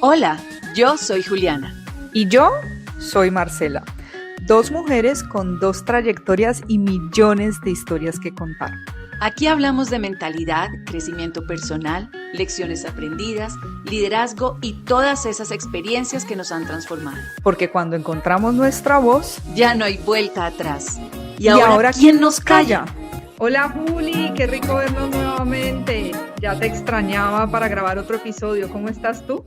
Hola, yo soy Juliana. Y yo soy Marcela, dos mujeres con dos trayectorias y millones de historias que contar. Aquí hablamos de mentalidad, crecimiento personal, lecciones aprendidas, liderazgo y todas esas experiencias que nos han transformado. Porque cuando encontramos nuestra voz, Ya no hay vuelta atrás. ¿Y ¿y ahora ahora quién quién nos nos calla? calla? Hola Juli, qué rico vernos nuevamente. Ya te extrañaba para grabar otro episodio. ¿Cómo estás tú?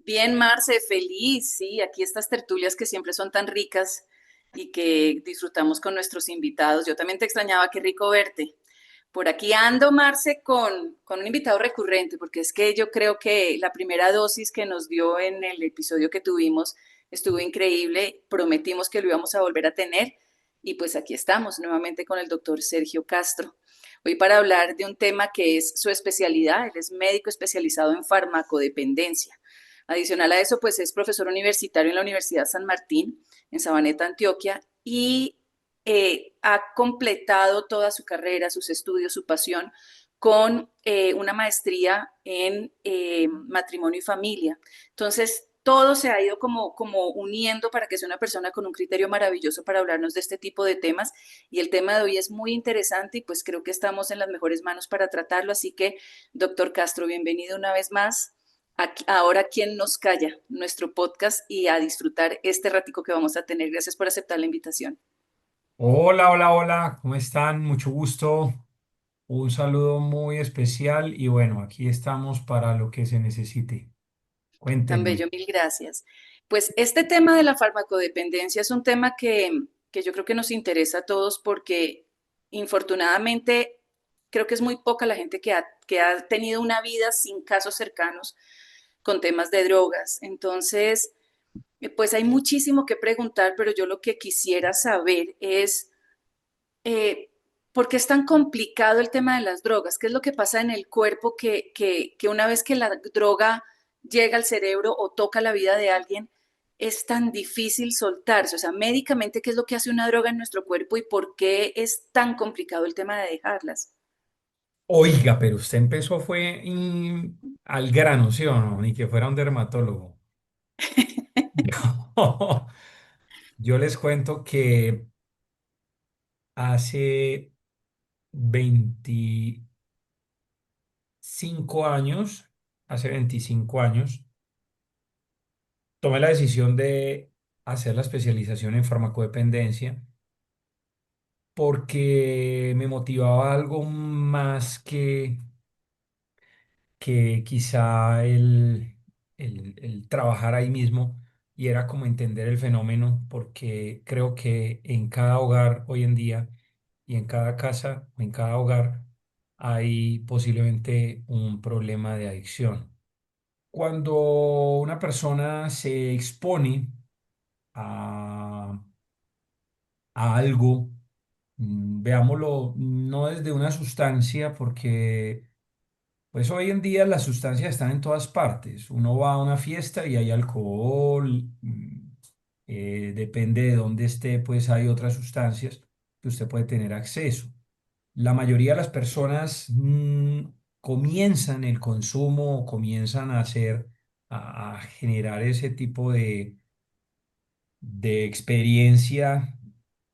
Bien, Marce, feliz, sí, aquí estas tertulias que siempre son tan ricas y que disfrutamos con nuestros invitados. Yo también te extrañaba, qué rico verte. Por aquí ando, Marce, con un invitado recurrente, porque es que yo creo que la primera dosis que nos dio en el episodio que tuvimos estuvo increíble. Prometimos que lo íbamos a volver a tener y pues aquí estamos nuevamente con el doctor Sergio Castro. Hoy para hablar de un tema que es su especialidad. Él es médico especializado en farmacodependencia. Adicional a eso, pues es profesor universitario en la Universidad San Martín, en Sabaneta, Antioquia, y ha completado toda su carrera, sus estudios, su pasión con una maestría en matrimonio y familia. Entonces, todo se ha ido como uniendo para que sea una persona con un criterio maravilloso para hablarnos de este tipo de temas. Y el tema de hoy es muy interesante y pues creo que estamos en las mejores manos para tratarlo. Así que, doctor Castro, bienvenido una vez más. Ahora, ¿quién nos calla? Nuestro podcast y a disfrutar este ratico que vamos a tener. Gracias por aceptar la invitación. Hola, hola, hola, ¿cómo están? Mucho gusto. Un saludo muy especial y bueno, aquí estamos para lo que se necesite. Tan Cuéntenme. bello, mil gracias. Pues este tema de la farmacodependencia es un tema que yo creo que nos interesa a todos porque infortunadamente creo que es muy poca la gente que ha tenido una vida sin casos cercanos con temas de drogas. Entonces, pues hay muchísimo que preguntar, pero yo lo que quisiera saber es eh, ¿por qué es tan complicado el tema de las drogas? ¿Qué es lo que pasa en el cuerpo que una vez que la droga llega al cerebro o toca la vida de alguien, es tan difícil soltarse? O sea, médicamente, ¿qué es lo que hace una droga en nuestro cuerpo y por qué es tan complicado el tema de dejarlas? Oiga, pero usted empezó fue al grano, ¿sí o no? Ni que fuera un dermatólogo. Yo les cuento que hace 25 años, hace 25 años, tomé la decisión de hacer la especialización en farmacodependencia porque me motivaba algo más que quizá el trabajar ahí mismo y era como entender el fenómeno porque creo que en cada hogar hoy en día y en cada casa o en cada hogar hay posiblemente un problema de adicción. Cuando una persona se expone a, a algo, veámoslo no desde una sustancia, porque pues hoy en día las sustancias están en todas partes. Uno va a una fiesta y hay alcohol, depende de dónde esté, pues hay otras sustancias que usted puede tener acceso. La mayoría de las personas comienzan el consumo o comienzan a hacer, a generar ese tipo de experiencia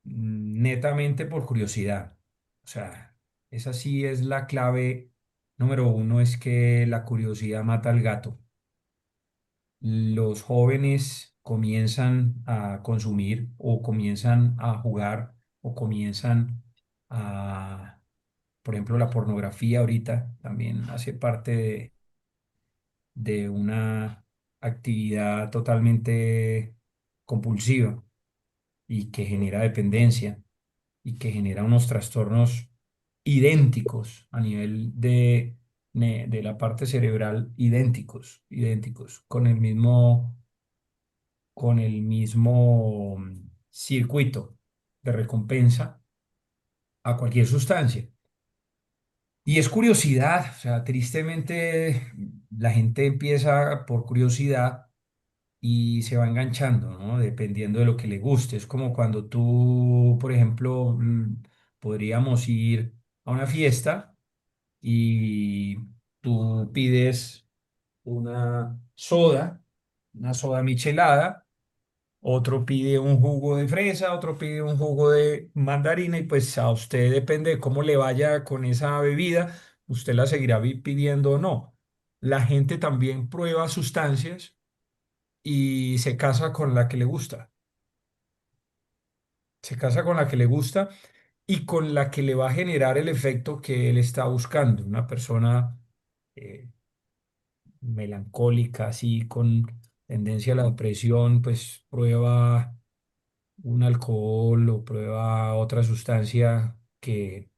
netamente por curiosidad. O sea, esa sí es la clave número uno, es que la curiosidad mata al gato. Los jóvenes comienzan a consumir o comienzan a jugar o comienzan a, por ejemplo, la pornografía ahorita también hace parte de una actividad totalmente compulsiva y que genera dependencia y que genera unos trastornos idénticos a nivel de la parte cerebral, idénticos, con el mismo circuito de recompensa a cualquier sustancia. Y es curiosidad, o sea, tristemente la gente empieza por curiosidad y se va enganchando, ¿no? Dependiendo de lo que le guste. Es como cuando tú, por ejemplo, podríamos ir a una fiesta y tú pides una soda una soda michelada, otro pide un jugo de fresa, otro pide un jugo de mandarina y pues a usted depende de cómo le vaya con esa bebida, usted la seguirá pidiendo o no. La gente también prueba sustancias y se casa con la que le gusta. Se casa con la que le gusta y con la que le va a generar el efecto que él está buscando. Una persona eh, melancólica, así con tendencia a la depresión, pues prueba un alcohol o prueba otra sustancia que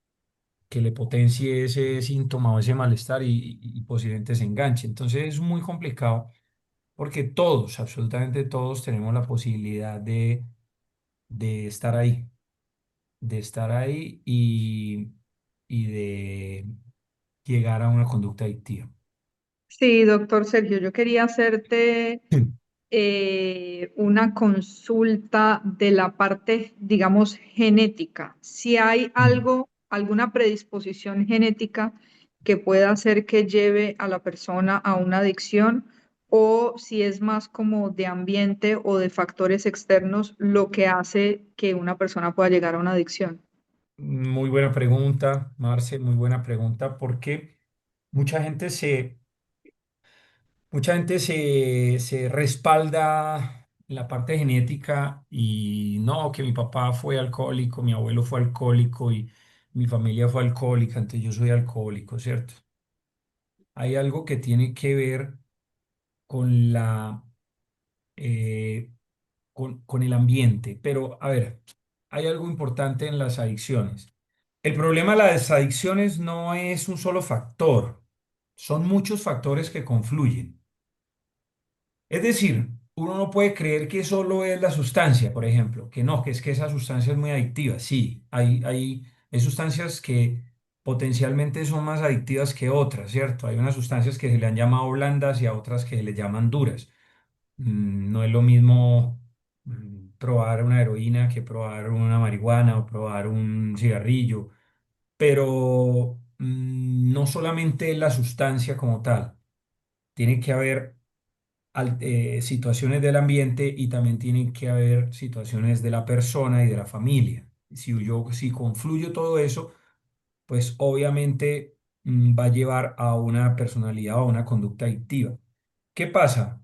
le potencie ese síntoma o ese malestar y posiblemente se enganche. Entonces es muy complicado porque todos, absolutamente todos, tenemos la posibilidad de estar ahí, de estar ahí y de llegar a una conducta adictiva. Sí, doctor Sergio, yo quería hacerte una consulta de la parte, digamos, genética. Si hay Mm. algo, alguna predisposición genética que pueda hacer que lleve a la persona a una adicción, o si es más como de ambiente o de factores externos lo que hace que una persona pueda llegar a una adicción. Muy buena pregunta, Marce, muy buena pregunta, porque mucha gente se, mucha gente se respalda en la parte genética y no, que mi papá fue alcohólico, mi abuelo fue alcohólico y mi familia fue alcohólica, entonces yo soy alcohólico, ¿cierto? Hay algo que tiene que ver con eh, con el ambiente, pero a ver, hay algo importante en las adicciones. El problema de las adicciones no es un solo factor, son muchos factores que confluyen. Es decir, uno no puede creer que solo es la sustancia, por ejemplo, que no, que es que esa sustancia es muy adictiva. Sí, hay sustancias que potencialmente son más adictivas que otras, ¿cierto? Hay unas sustancias que se le han llamado blandas y a otras que se le llaman duras. No es lo mismo probar una heroína que probar una marihuana o probar un cigarrillo, pero no solamente la sustancia como tal, tiene que haber situaciones del ambiente y también tienen que haber situaciones de la persona y de la familia. Si confluyo todo eso, pues obviamente va a llevar a una personalidad o a una conducta adictiva. ¿Qué pasa?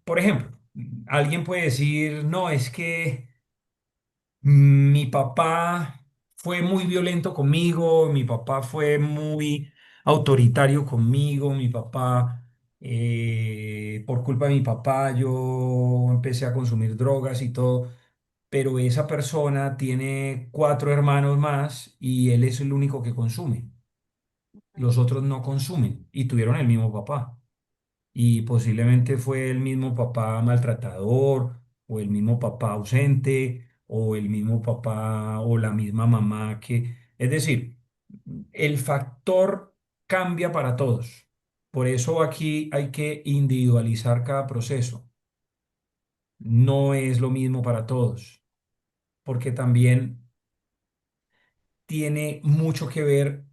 Por ejemplo, alguien puede decir, no, es que mi papá fue muy violento conmigo, mi papá fue muy autoritario conmigo, mi papá, por culpa de mi papá, yo empecé a consumir drogas y todo, pero esa persona tiene cuatro hermanos más y él es el único que consume. Los otros no consumen y tuvieron el mismo papá y posiblemente fue el mismo papá maltratador o el mismo papá ausente o el mismo papá o la misma mamá que, es decir, el factor cambia para todos. Por eso aquí hay que individualizar cada proceso. No es lo mismo para todos, porque también tiene mucho que ver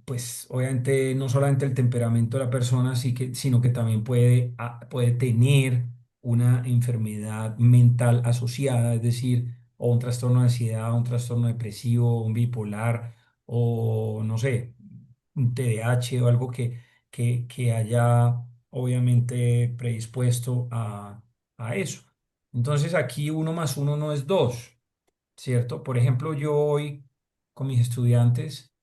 pues obviamente no solamente el temperamento de la persona, sino que también puede tener una enfermedad mental asociada, es decir, o un trastorno de ansiedad, un trastorno depresivo, un bipolar, o no sé, un TDAH o algo que haya obviamente predispuesto a eso. Entonces aquí uno más uno no es dos, ¿cierto? Por ejemplo, yo hoy con mis estudiantes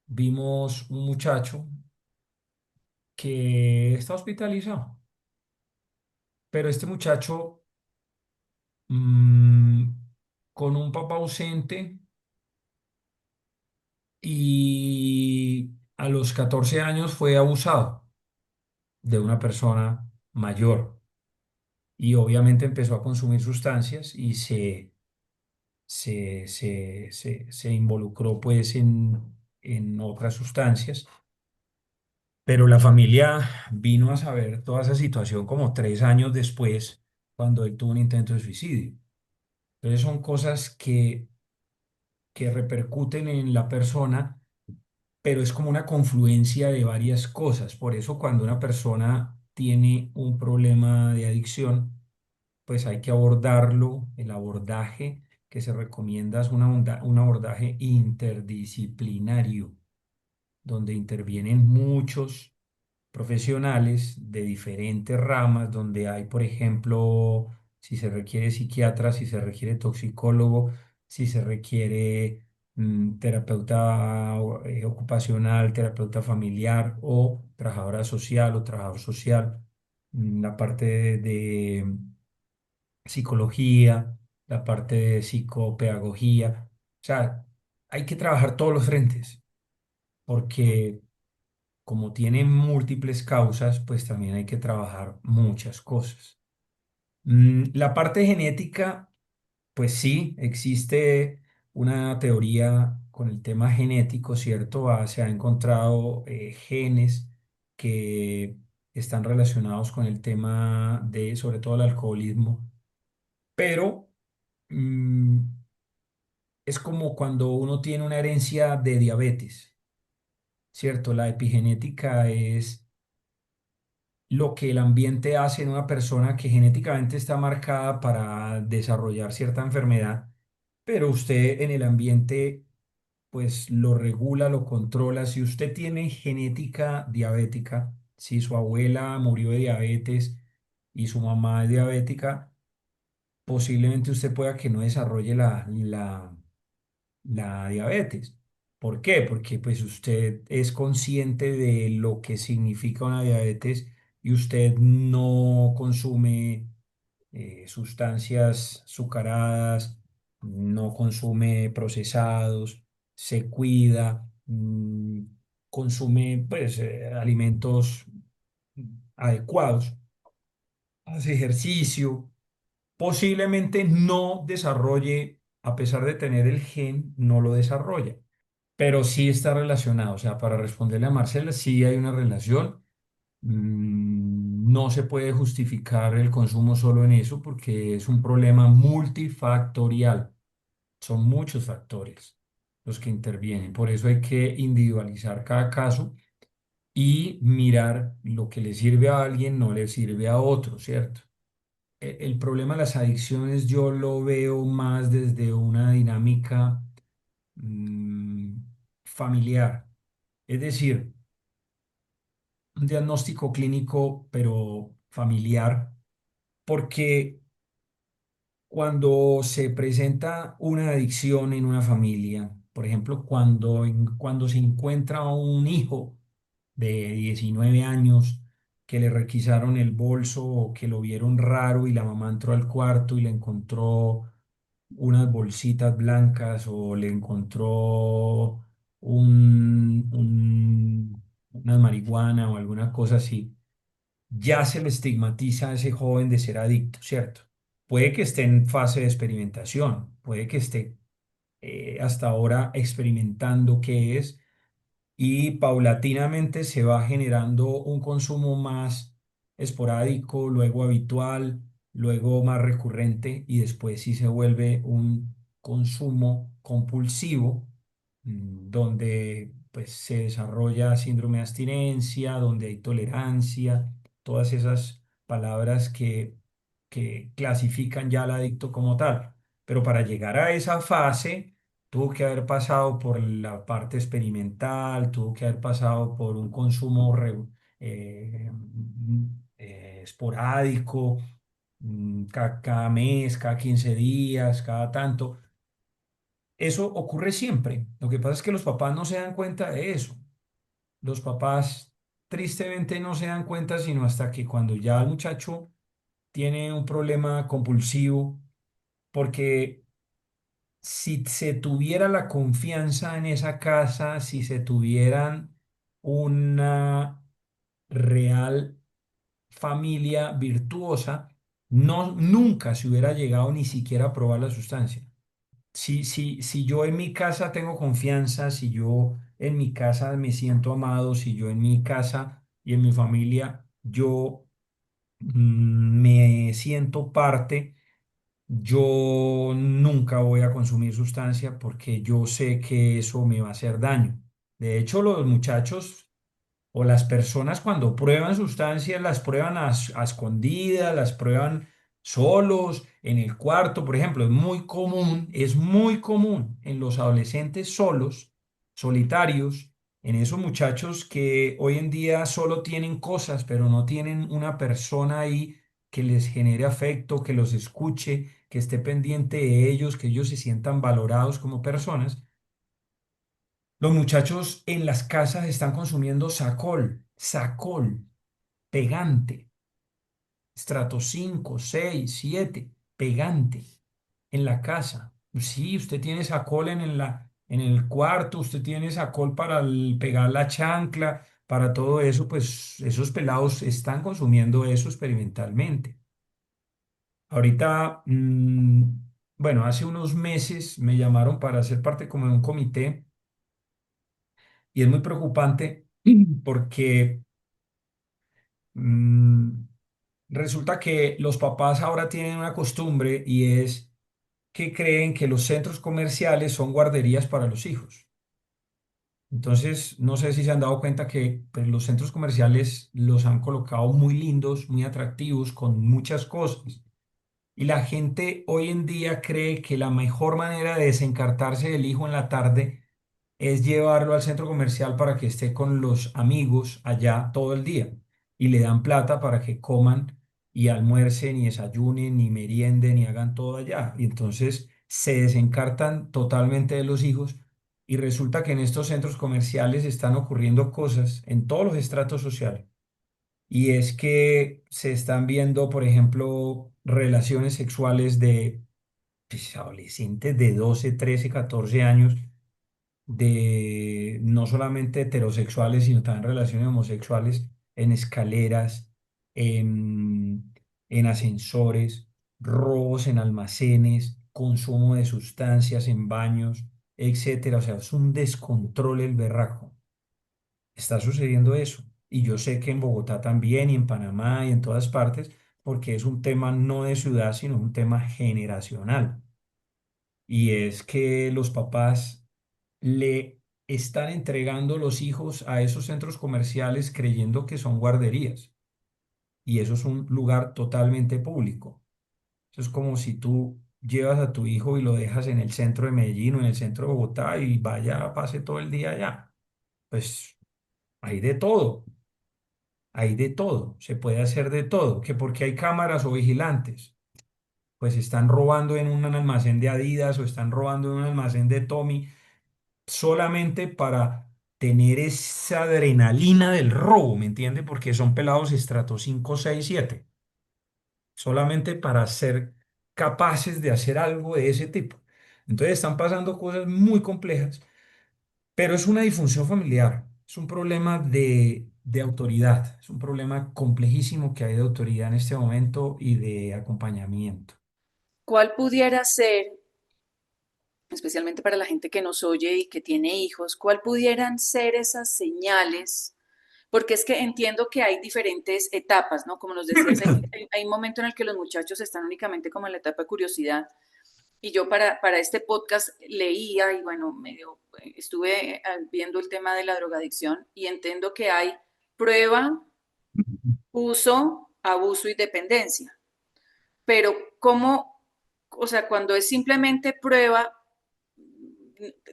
vimos un muchacho que está hospitalizado, pero este muchacho mm, con un papá ausente y a los 14 años fue abusado de una persona mayor y obviamente empezó a consumir sustancias y se involucró pues en otras sustancias. Pero la familia vino a saber toda esa situación como 3 años después, cuando él tuvo un intento de suicidio. Entonces son cosas que repercuten en la persona, pero es como una confluencia de varias cosas. Por eso cuando una persona tiene un problema de adicción, pues hay que abordarlo. El abordaje que se recomienda es un abordaje interdisciplinario, donde intervienen muchos profesionales de diferentes ramas, donde hay, por ejemplo, si se requiere psiquiatra, si se requiere toxicólogo, si se requiere terapeuta ocupacional, terapeuta familiar o trabajadora social o trabajador social, la parte de psicología, la parte de psicopedagogía. O sea, hay que trabajar todos los frentes porque como tiene múltiples causas, pues también hay que trabajar muchas cosas. La parte genética, pues sí, existe una teoría con el tema genético, ¿cierto? Se ha encontrado genes que están relacionados con el tema de, sobre todo el alcoholismo, pero mm, es como cuando uno tiene una herencia de diabetes, ¿cierto? La epigenética es lo que el ambiente hace en una persona que genéticamente está marcada para desarrollar cierta enfermedad, pero usted en el ambiente pues lo regula, lo controla. Si usted tiene genética diabética, si su abuela murió de diabetes y su mamá es diabética, posiblemente usted pueda que no desarrolle la diabetes. ¿Por qué? Porque pues usted es consciente de lo que significa una diabetes y usted no consume sustancias azucaradas, no consume procesados, se cuida, consume pues alimentos adecuados, hace ejercicio, posiblemente no desarrolle, a pesar de tener el gen, no lo desarrolla, pero sí está relacionado. O sea, para responderle a Marcela, sí hay una relación. No se puede justificar el consumo solo en eso porque es un problema multifactorial. Son muchos factores los que intervienen. Por eso hay que individualizar cada caso y mirar lo que le sirve a alguien no le sirve a otro, ¿cierto? El problema de las adicciones yo lo veo más desde una dinámica mm, familiar. Es decir, un diagnóstico clínico, pero familiar, porque cuando se presenta una adicción en una familia, por ejemplo, cuando se encuentra un hijo de 19 años que le requisaron el bolso o que lo vieron raro y la mamá entró al cuarto y le encontró unas bolsitas blancas o le encontró una marihuana o alguna cosa así, ya se le estigmatiza a ese joven de ser adicto, ¿cierto? Puede que esté en fase de experimentación, puede que esté hasta ahora experimentando qué es y paulatinamente se va generando un consumo más esporádico, luego habitual, luego más recurrente y después sí se vuelve un consumo compulsivo, donde pues se desarrolla síndrome de abstinencia, donde hay tolerancia, todas esas palabras que clasifican ya al adicto como tal. Pero para llegar a esa fase tuvo que haber pasado por la parte experimental, tuvo que haber pasado por un consumo esporádico, cada mes, cada 15 días, cada tanto. Eso ocurre siempre. Lo que pasa es que los papás no se dan cuenta de eso. Los papás tristemente no se dan cuenta sino hasta que cuando ya el muchacho tiene un problema compulsivo, porque si se tuviera la confianza en esa casa, si se tuvieran una real familia virtuosa, no, nunca se hubiera llegado ni siquiera a probar la sustancia. Si yo en mi casa tengo confianza, si yo en mi casa me siento amado, si yo en mi casa y en mi familia yo me siento parte, yo nunca voy a consumir sustancia porque yo sé que eso me va a hacer daño. De hecho, los muchachos o las personas cuando prueban sustancias las prueban a escondidas, las prueban solos, en el cuarto, por ejemplo, es muy común en los adolescentes solos, solitarios, en esos muchachos que hoy en día solo tienen cosas, pero no tienen una persona ahí que les genere afecto, que los escuche, que esté pendiente de ellos, que ellos se sientan valorados como personas. Los muchachos en las casas están consumiendo sacol, pegante, estrato 5, 6, 7, pegante en la casa. Sí, usted tiene sacol en el cuarto, usted tiene sacol para pegar la chancla, para todo eso, pues esos pelados están consumiendo eso experimentalmente. Ahorita, bueno, hace unos meses me llamaron para ser parte como de un comité y es muy preocupante porque mm, resulta que los papás ahora tienen una costumbre y es que creen que los centros comerciales son guarderías para los hijos. Entonces, no sé si se han dado cuenta que pues, los centros comerciales los han colocado muy lindos, muy atractivos, con muchas cosas. Y la gente hoy en día cree que la mejor manera de desencartarse del hijo en la tarde es llevarlo al centro comercial para que esté con los amigos allá todo el día. Y le dan plata para que coman y almuercen y desayunen, ni merienden, ni hagan todo allá. Y entonces se desencartan totalmente de los hijos. Y resulta que en estos centros comerciales están ocurriendo cosas en todos los estratos sociales. Y es que se están viendo, por ejemplo, relaciones sexuales de pues, adolescentes de 12, 13, 14 años, de no solamente heterosexuales, sino también relaciones homosexuales en escaleras, en ascensores, robos en almacenes, consumo de sustancias en baños, etcétera. O sea, es un descontrol el berraco. Está sucediendo eso. Y yo sé que en Bogotá también, y en Panamá, y en todas partes, porque es un tema no de ciudad, sino un tema generacional. Y es que los papás le están entregando los hijos a esos centros comerciales creyendo que son guarderías. Y eso es un lugar totalmente público. Eso es como si tú llevas a tu hijo y lo dejas en el centro de Medellín o en el centro de Bogotá y vaya, pase todo el día allá. Pues hay de todo. Hay de todo, se puede hacer de todo, que porque hay cámaras o vigilantes, pues están robando en un almacén de Adidas o están robando en un almacén de Tommy solamente para tener esa adrenalina del robo, ¿me entiende? Porque son pelados estrato 5, 6, 7, solamente para ser capaces de hacer algo de ese tipo. Entonces están pasando cosas muy complejas, pero es una disfunción familiar, es un problema de autoridad, es un problema complejísimo que hay de autoridad en este momento y de acompañamiento. ¿Cuál pudiera ser, especialmente para la gente que nos oye y que tiene hijos, cuál pudieran ser esas señales? Porque es que entiendo que hay diferentes etapas, ¿no? Como nos decías, hay un momento en el que los muchachos están únicamente como en la etapa de curiosidad. Y yo para este podcast leía y bueno, estuve viendo el tema de la drogadicción y entiendo que hay prueba, uso, abuso y dependencia. Pero ¿cómo, o sea, cuando es simplemente prueba,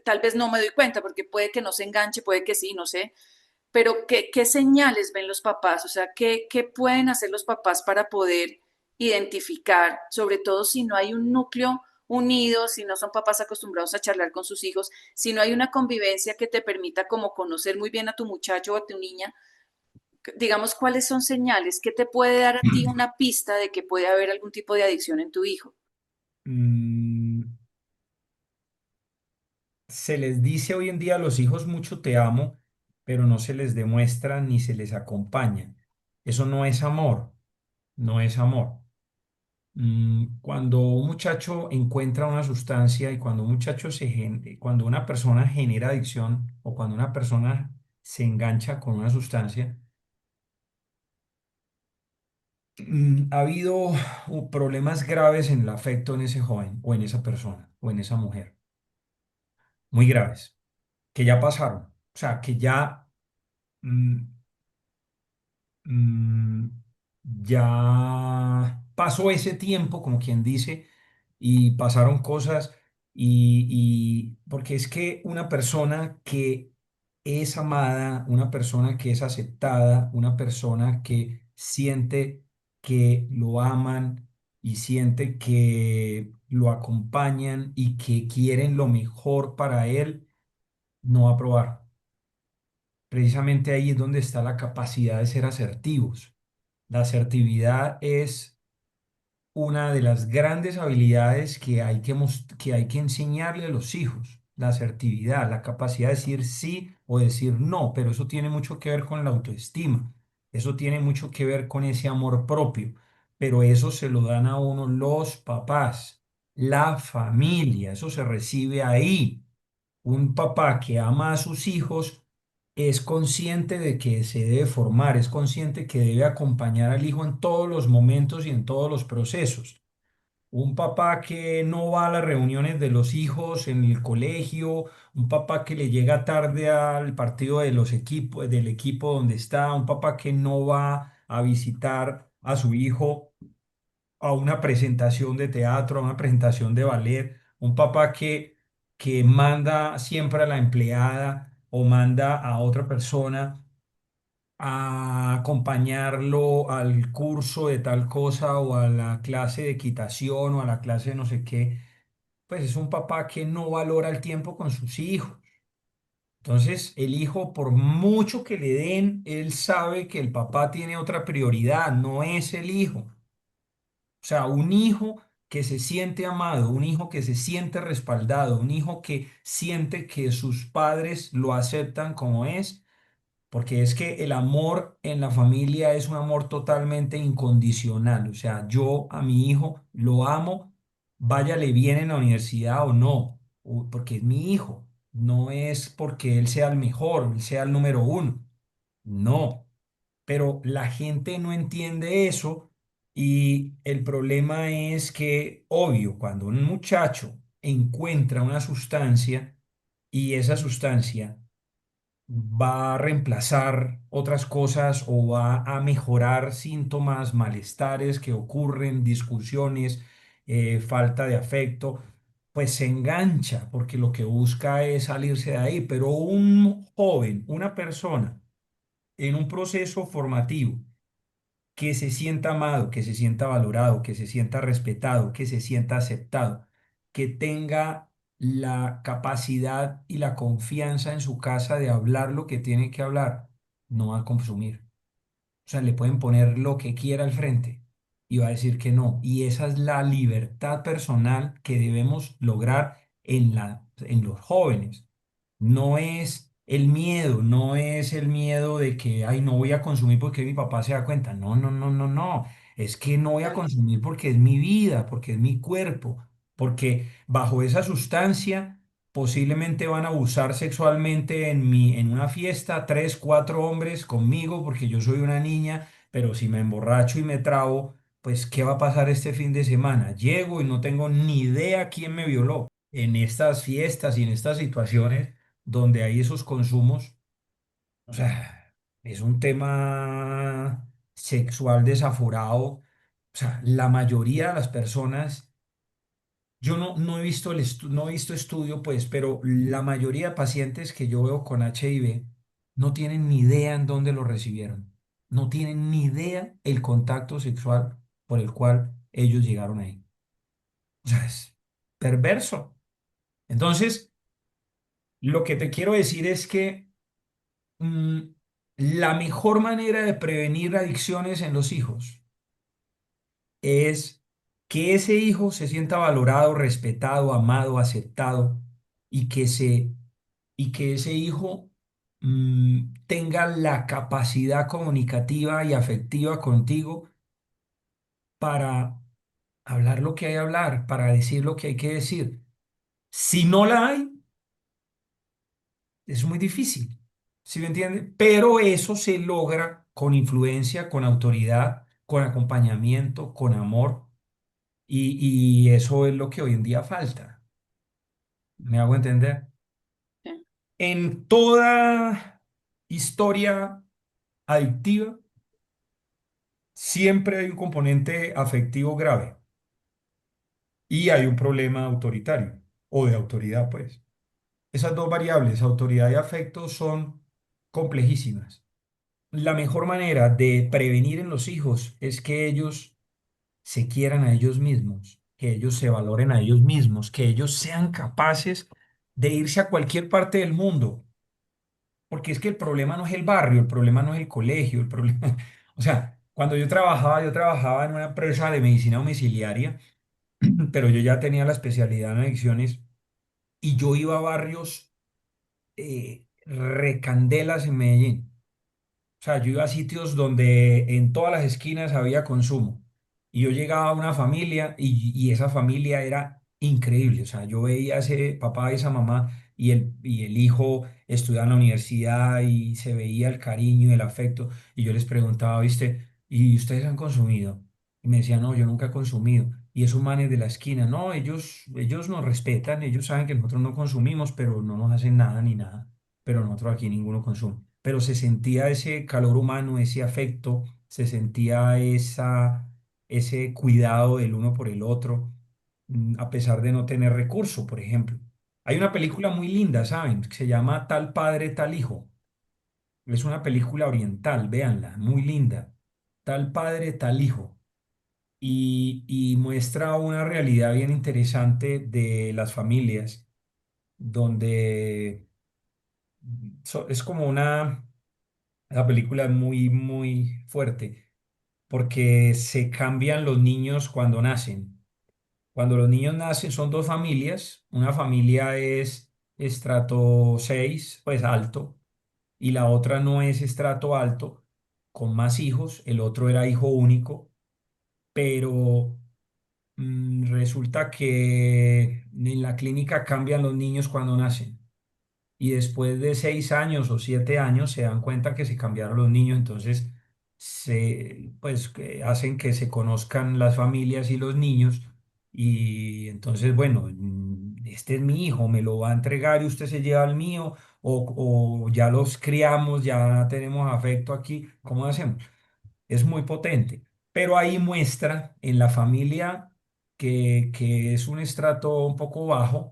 tal vez no me doy cuenta porque puede que no se enganche, puede que sí, no sé, pero ¿qué señales ven los papás? O sea, ¿qué pueden hacer los papás para poder identificar, sobre todo si no hay un núcleo unido, si no son papás acostumbrados a charlar con sus hijos, si no hay una convivencia que te permita como conocer muy bien a tu muchacho o a tu niña, digamos, ¿cuáles son señales? ¿Qué te puede dar a ti una pista de que puede haber algún tipo de adicción en tu hijo? Mm, Se les dice hoy en día a los hijos mucho te amo, pero no se les demuestra ni se les acompaña. Eso no es amor, no es amor. Cuando un muchacho encuentra una sustancia y cuando un cuando una persona genera adicción o cuando una persona se engancha con una sustancia, ha habido problemas graves en el afecto en ese joven o en esa persona o en esa mujer, muy graves, que ya pasaron. O sea, que ya mm, ya pasó ese tiempo, como quien dice, y pasaron cosas, porque es que una persona que es amada, una persona que es aceptada, una persona que siente que lo aman y siente que lo acompañan y que quieren lo mejor para él, no va a probar. Precisamente ahí es donde está la capacidad de ser asertivos. La asertividad es una de las grandes habilidades que que hay que enseñarle a los hijos. La asertividad, la capacidad de decir sí o decir no, pero eso tiene mucho que ver con la autoestima. Eso tiene mucho que ver con ese amor propio, pero eso se lo dan a uno los papás, la familia, eso se recibe ahí. Un papá que ama a sus hijos es consciente de que se debe formar, es consciente que debe acompañar al hijo en todos los momentos y en todos los procesos. Un papá que no va a las reuniones de los hijos en el colegio, un papá que le llega tarde al partido de los equipos, del equipo donde está, un papá que no va a visitar a su hijo a una presentación de teatro, a una presentación de ballet, un papá que manda siempre a la empleada o manda a otra persona a acompañarlo al curso de tal cosa o a la clase de equitación o a la clase de no sé qué, pues es un papá que no valora el tiempo con sus hijos. Entonces, el hijo, por mucho que le den, él sabe que el papá tiene otra prioridad, no es el hijo. O sea, un hijo que se siente amado, un hijo que se siente respaldado, un hijo que siente que sus padres lo aceptan como es, porque es que el amor en la familia es un amor totalmente incondicional. O sea, yo a mi hijo lo amo, váyale bien en la universidad o no, porque es mi hijo. No es porque él sea el mejor, él sea el número uno. No, pero la gente no entiende eso y el problema es que, obvio, cuando un muchacho encuentra una sustancia y esa sustancia va a reemplazar otras cosas o va a mejorar síntomas, malestares que ocurren, discusiones, falta de afecto, pues se engancha porque lo que busca es salirse de ahí. Pero un joven, una persona en un proceso formativo, que se sienta amado, que se sienta valorado, que se sienta respetado, que se sienta aceptado, que tenga la capacidad y la confianza en su casa de hablar lo que tiene que hablar, no va a consumir. O sea, le pueden poner lo que quiera al frente y va a decir que no. Y esa es la libertad personal que debemos lograr en los jóvenes. No es el miedo, no es el miedo de que, ay, no voy a consumir porque mi papá se da cuenta. No, no, no, no, no. Es que no voy a consumir porque es mi vida, porque es mi cuerpo, porque bajo esa sustancia posiblemente van a abusar sexualmente en una fiesta, tres, cuatro hombres conmigo porque yo soy una niña, pero si me emborracho y me trabo, pues ¿qué va a pasar este fin de semana? Llego y no tengo ni idea quién me violó. En estas fiestas y en estas situaciones donde hay esos consumos, o sea, es un tema sexual desaforado. O sea, la mayoría de las personas, yo no he visto no he visto estudio, pues, pero la mayoría de pacientes que yo veo con HIV no tienen ni idea en dónde lo recibieron. No tienen ni idea el contacto sexual por el cual ellos llegaron ahí. O sea, es perverso. Entonces, lo que te quiero decir es que mm, la mejor manera de prevenir adicciones en los hijos es que ese hijo se sienta valorado, respetado, amado, aceptado y y que ese hijo tenga la capacidad comunicativa y afectiva contigo para hablar lo que hay que hablar, para decir lo que hay que decir. Si no la hay, es muy difícil, ¿sí me entiende? Pero eso se logra con influencia, con autoridad, con acompañamiento, con amor, y eso es lo que hoy en día falta. ¿Me hago entender? Sí. En toda historia adictiva siempre hay un componente afectivo grave y hay un problema autoritario o de autoridad, pues. Esas dos variables, autoridad y afecto, son complejísimas. La mejor manera de prevenir en los hijos es que ellos se quieran a ellos mismos, que ellos se valoren a ellos mismos, que ellos sean capaces de irse a cualquier parte del mundo, porque es que el problema no es el barrio, el problema no es el colegio, el problema, o sea, cuando yo trabajaba en una empresa de medicina domiciliaria, pero yo ya tenía la especialidad en adicciones y yo iba a barrios recandelas en Medellín. O sea, yo iba a sitios donde en todas las esquinas había consumo. Y yo llegaba a una familia y esa familia era increíble. O sea, yo veía a ese papá y esa mamá y el hijo estudiaba en la universidad y se veía el cariño y el afecto. Y yo les preguntaba, ¿viste? ¿Y ustedes han consumido? Y me decían, no, yo nunca he consumido. Y esos manes de la esquina, no, ellos nos respetan, ellos saben que nosotros no consumimos, pero no nos hacen nada ni nada. Pero nosotros aquí ninguno consume, pero se sentía ese calor humano, ese afecto, se sentía ese cuidado del uno por el otro, a pesar de no tener recurso, por ejemplo. Hay una película muy linda, ¿saben? Que se llama Tal padre, tal hijo. Es una película oriental, véanla, muy linda. Tal padre, tal hijo. Y muestra una realidad bien interesante de las familias, donde es como la película es muy, muy fuerte porque se cambian los niños cuando nacen. Cuando los niños nacen son dos familias. Una familia es estrato 6 pues alto, y la otra no es estrato alto, con más hijos. El otro era hijo único, pero resulta que en la clínica cambian los niños cuando nacen y después de 6 años o 7 años se dan cuenta que se cambiaron los niños, entonces pues que hacen que se conozcan las familias y los niños y entonces, bueno, este es mi hijo, me lo va a entregar y usted se lleva al mío o ya los criamos, ya tenemos afecto aquí, ¿cómo hacemos? Es muy potente, pero ahí muestra en la familia que es un estrato un poco bajo,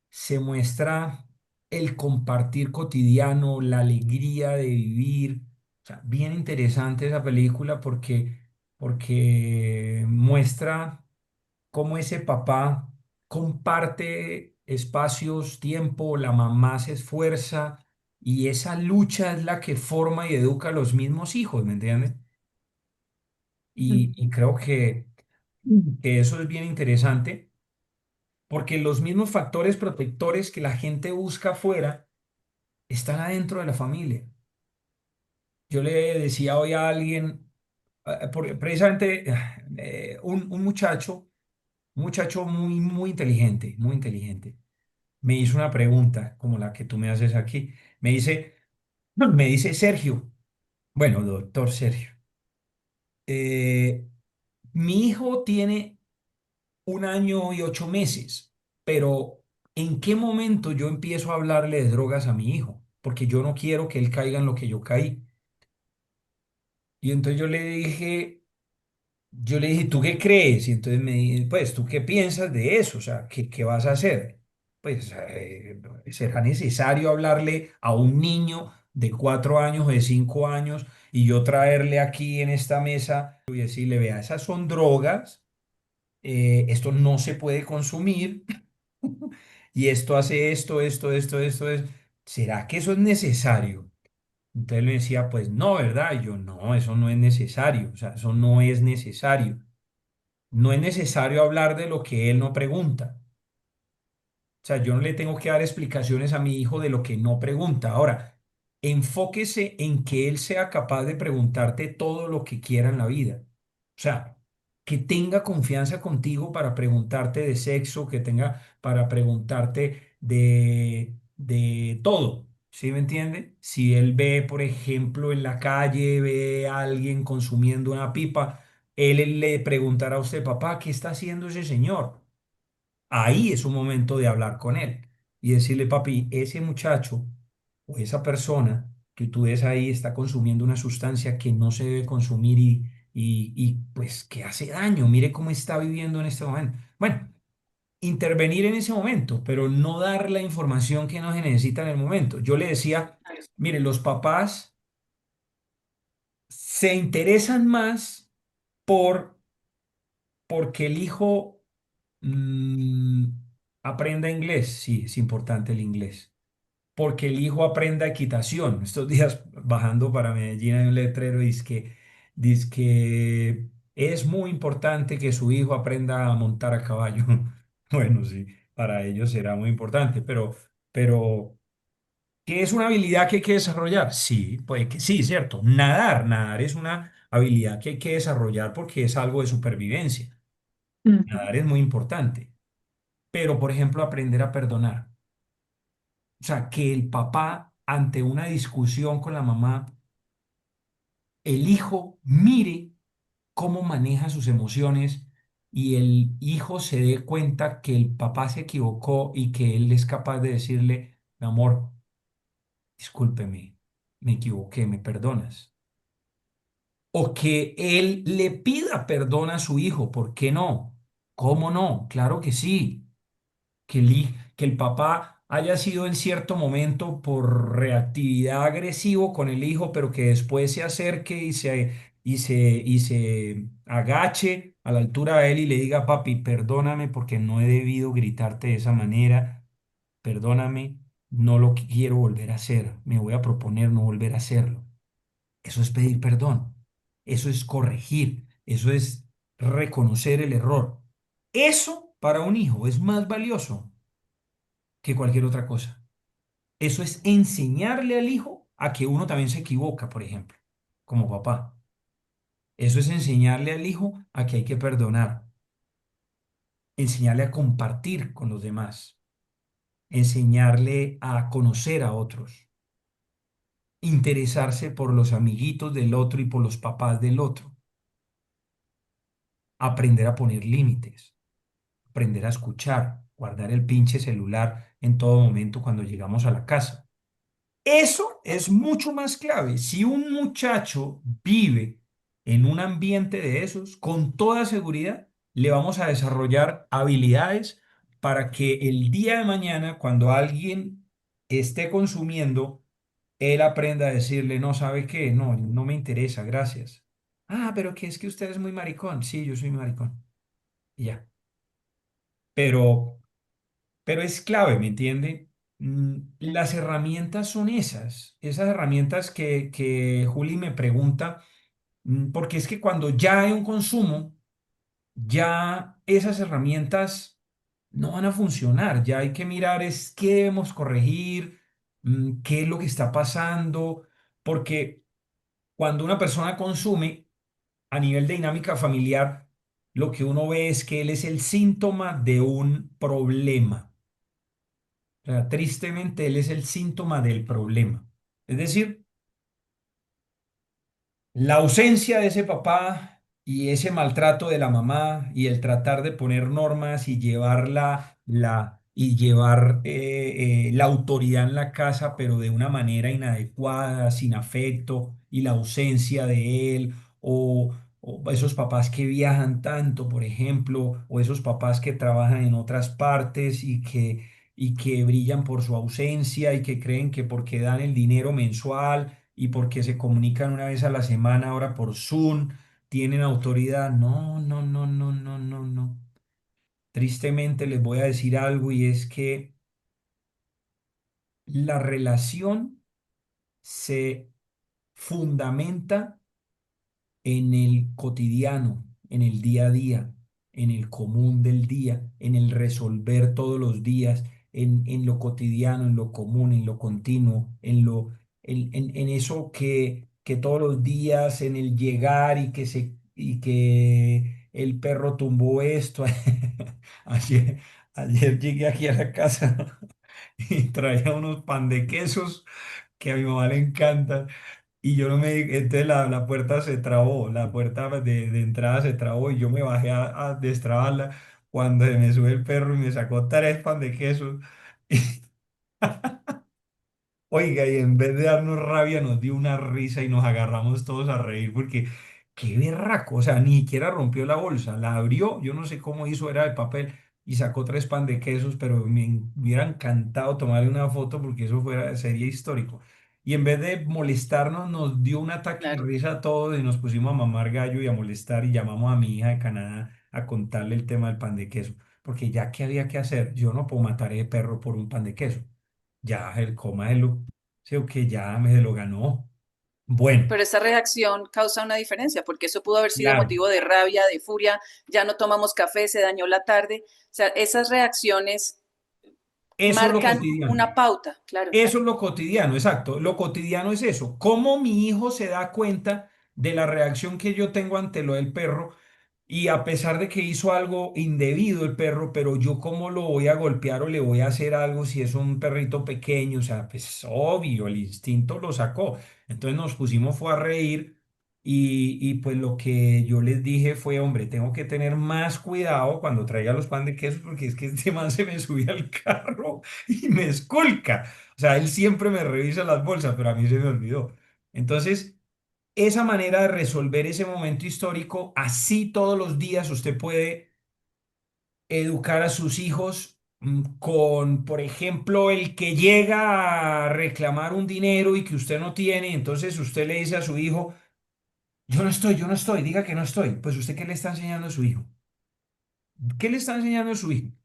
se muestra el compartir cotidiano, la alegría de vivir. O sea, bien interesante esa película porque muestra cómo ese papá comparte espacios, tiempo, la mamá se esfuerza y esa lucha es la que forma y educa a los mismos hijos, ¿me entiendes? Y creo que eso es bien interesante porque los mismos factores protectores que la gente busca afuera están adentro de la familia. Yo le decía hoy a alguien, precisamente un muchacho muy, muy inteligente, me hizo una pregunta como la que tú me haces aquí. Me dice Sergio, bueno, doctor Sergio, eh, mi hijo tiene 1 año y 8 meses, pero ¿en qué momento yo empiezo a hablarle de drogas a mi hijo? Porque yo no quiero que él caiga en lo que yo caí. Y entonces yo le dije, ¿tú qué crees? Y entonces me dice, pues, ¿tú qué piensas de eso? O sea, ¿qué vas a hacer? Pues, ¿será necesario hablarle a un niño de 4 años o de 5 años y yo traerle aquí en esta mesa y decirle, vea, esas son drogas, esto no se puede consumir y esto hace esto? ¿Será que eso es necesario? Entonces le decía, pues no, ¿verdad? Y yo, no, eso no es necesario, o sea, eso no es necesario. No es necesario hablar de lo que él no pregunta. O sea, yo no le tengo que dar explicaciones a mi hijo de lo que no pregunta. Ahora, enfóquese en que él sea capaz de preguntarte todo lo que quiera en la vida. O sea, que tenga confianza contigo para preguntarte de sexo, que tenga para preguntarte de todo. ¿Sí me entiende? Si él ve, por ejemplo, en la calle, ve a alguien consumiendo una pipa, él le preguntará a usted, papá, ¿qué está haciendo ese señor? Ahí es un momento de hablar con él y decirle, papi, ese muchacho o esa persona que tú ves ahí está consumiendo una sustancia que no se debe consumir pues que hace daño, mire cómo está viviendo en este momento. Bueno, intervenir en ese momento, pero no dar la información que no se necesita en el momento. Yo le decía, mire, los papás se interesan más por porque el hijo mm, aprenda inglés. Sí, es importante el inglés. Porque el hijo aprenda equitación. Estos días bajando para Medellín hay un letrero dice que es muy importante que su hijo aprenda a montar a caballo. Bueno, sí, para ellos será muy importante, pero ¿qué es una habilidad que hay que desarrollar? Sí, pues que sí, cierto. Nadar es una habilidad que hay que desarrollar porque es algo de supervivencia. Ujú. Nadar es muy importante. Pero, por ejemplo, aprender a perdonar. O sea, que el papá, ante una discusión con la mamá, el hijo mire cómo maneja sus emociones y el hijo se dé cuenta que el papá se equivocó y que él es capaz de decirle, mi amor, discúlpeme, me equivoqué, ¿me perdonas? O que él le pida perdón a su hijo, ¿por qué no? ¿Cómo no? Claro que sí. Que el papá haya sido en cierto momento por reactividad agresivo con el hijo, pero que después se acerque y se agache a la altura de él y le diga, papi, perdóname porque no he debido gritarte de esa manera, perdóname, no lo quiero volver a hacer, me voy a proponer no volver a hacerlo. Eso es pedir perdón, eso es corregir, eso es reconocer el error. Eso para un hijo es más valioso que cualquier otra cosa. Eso es enseñarle al hijo a que uno también se equivoca, por ejemplo, como papá. Eso es enseñarle al hijo a que hay que perdonar, enseñarle a compartir con los demás, enseñarle a conocer a otros, interesarse por los amiguitos del otro y por los papás del otro, aprender a poner límites, aprender a escuchar, guardar el pinche celular en todo momento cuando llegamos a la casa. Eso es mucho más clave. Si un muchacho vive en un ambiente de esos, con toda seguridad le vamos a desarrollar habilidades para que el día de mañana, cuando alguien esté consumiendo, él aprenda a decirle, no, ¿sabe qué? No, no me interesa, gracias. Ah, pero que es que usted es muy maricón. Sí, yo soy maricón. Y ya. Pero es clave, ¿me entiende? Las herramientas son esas herramientas que Juli me pregunta, porque es que cuando ya hay un consumo, ya esas herramientas no van a funcionar, ya hay que mirar es qué debemos corregir, qué es lo que está pasando, porque cuando una persona consume a nivel de dinámica familiar, lo que uno ve es que él es el síntoma de un problema. O sea, tristemente, él es el síntoma del problema. Es decir, la ausencia de ese papá y ese maltrato de la mamá y el tratar de poner normas y llevar la autoridad en la casa, pero de una manera inadecuada, sin afecto, y la ausencia de él, o esos papás que viajan tanto, por ejemplo, o esos papás que trabajan en otras partes y que brillan por su ausencia y que creen que porque dan el dinero mensual y porque se comunican una vez a la semana ahora por Zoom, tienen autoridad. No, no, no, no, no, no, no. Tristemente les voy a decir algo y es que la relación se fundamenta en el cotidiano, en el día a día, en el común del día, en el resolver todos los días, en lo cotidiano, en lo común, en lo continuo, en eso que todos los días, en el llegar y que el perro tumbó esto. Ayer, ayer llegué aquí a la casa y traía unos pan de quesos que a mi mamá le encantan. Y yo no me di, entonces la puerta se trabó, la puerta de entrada se trabó y yo me bajé a destrabarla cuando se me sube el perro y me sacó tres pan de queso. Oiga, y en vez de darnos rabia nos dio una risa y nos agarramos todos a reír porque qué berraco, o sea, ni siquiera rompió la bolsa, la abrió, yo no sé cómo hizo, era de papel, y sacó tres pan de quesos, pero me hubiera encantado tomarle una foto porque eso fuera, sería histórico. Y en vez de molestarnos, nos dio un ataque de Claro. risa a todos y nos pusimos a mamar gallo y a molestar y llamamos a mi hija de Canadá a contarle el tema del pan de queso, porque ya que había que hacer, yo no puedo matar a ese perro por un pan de queso. Ya el coma de lo, sé que ya me lo ganó. Bueno, Pero esa reacción causa una diferencia, porque eso pudo haber sido claro, motivo de rabia, de furia, ya no tomamos café, se dañó la tarde. O sea, esas reacciones eso es lo marcan cotidiano. una pauta, claro. Eso es lo cotidiano, exacto. Lo cotidiano es eso. Cómo mi hijo se da cuenta de la reacción que yo tengo ante lo del perro y a pesar de que hizo algo indebido el perro, pero yo cómo lo voy a golpear o le voy a hacer algo si es un perrito pequeño, o sea, pues obvio, el instinto lo sacó. Entonces nos pusimos fue a reír y pues lo que yo les dije fue, hombre, tengo que tener más cuidado cuando traiga los pan de queso porque es que este man se me subía al carro y me esculca. O sea, él siempre me revisa las bolsas, pero a mí se me olvidó. Entonces esa manera de resolver ese momento histórico, así todos los días usted puede educar a sus hijos con, por ejemplo, el que llega a reclamar un dinero y que usted no tiene, entonces usted le dice a su hijo, yo no estoy, diga que no estoy. Pues usted, ¿qué le está enseñando a su hijo? ¿Qué le está enseñando a su hijo?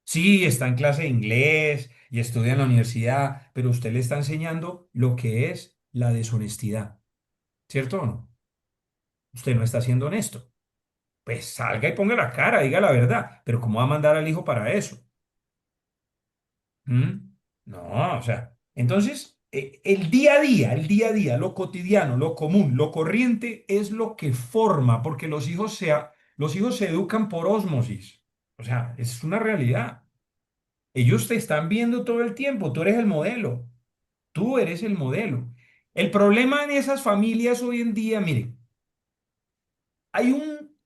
Sí, está en clase de inglés y estudia en la universidad, pero usted le está enseñando lo que es la deshonestidad, ¿cierto o no? Usted no está siendo honesto. Pues salga y ponga la cara, diga la verdad, pero ¿cómo va a mandar al hijo para eso? ¿Mm? No, o sea, entonces el día a día, lo cotidiano, lo común, lo corriente es lo que forma, porque los hijos se educan por ósmosis, o sea, es una realidad. Ellos te están viendo todo el tiempo, tú eres el modelo, tú eres el modelo. El problema en esas familias hoy en día, mire, hay un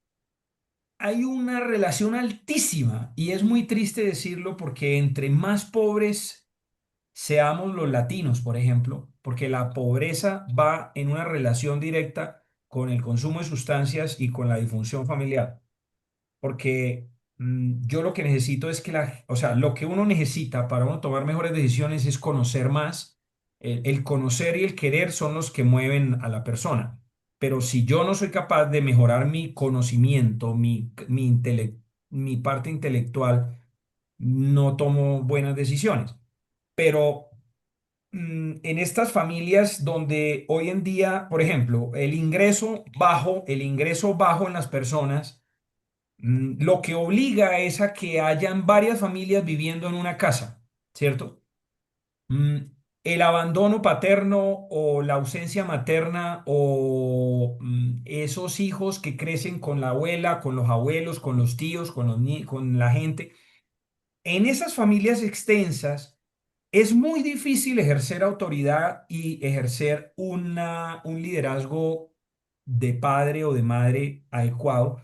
hay una relación altísima y es muy triste decirlo porque entre más pobres seamos los latinos, por ejemplo, porque la pobreza va en una relación directa con el consumo de sustancias y con la disfunción familiar porque yo lo que necesito es que o sea, lo que uno necesita para uno tomar mejores decisiones es conocer más. El conocer y el querer son los que mueven a la persona. Pero si yo no soy capaz de mejorar mi conocimiento, mi parte intelectual, no tomo buenas decisiones. Pero en estas familias donde hoy en día, por ejemplo, el ingreso bajo en las personas lo que obliga es a que hayan varias familias viviendo en una casa, ¿cierto? Mm, el abandono paterno o la ausencia materna o esos hijos que crecen con la abuela, con los abuelos, con los tíos, con la gente, en esas familias extensas es muy difícil ejercer autoridad y ejercer un liderazgo de padre o de madre adecuado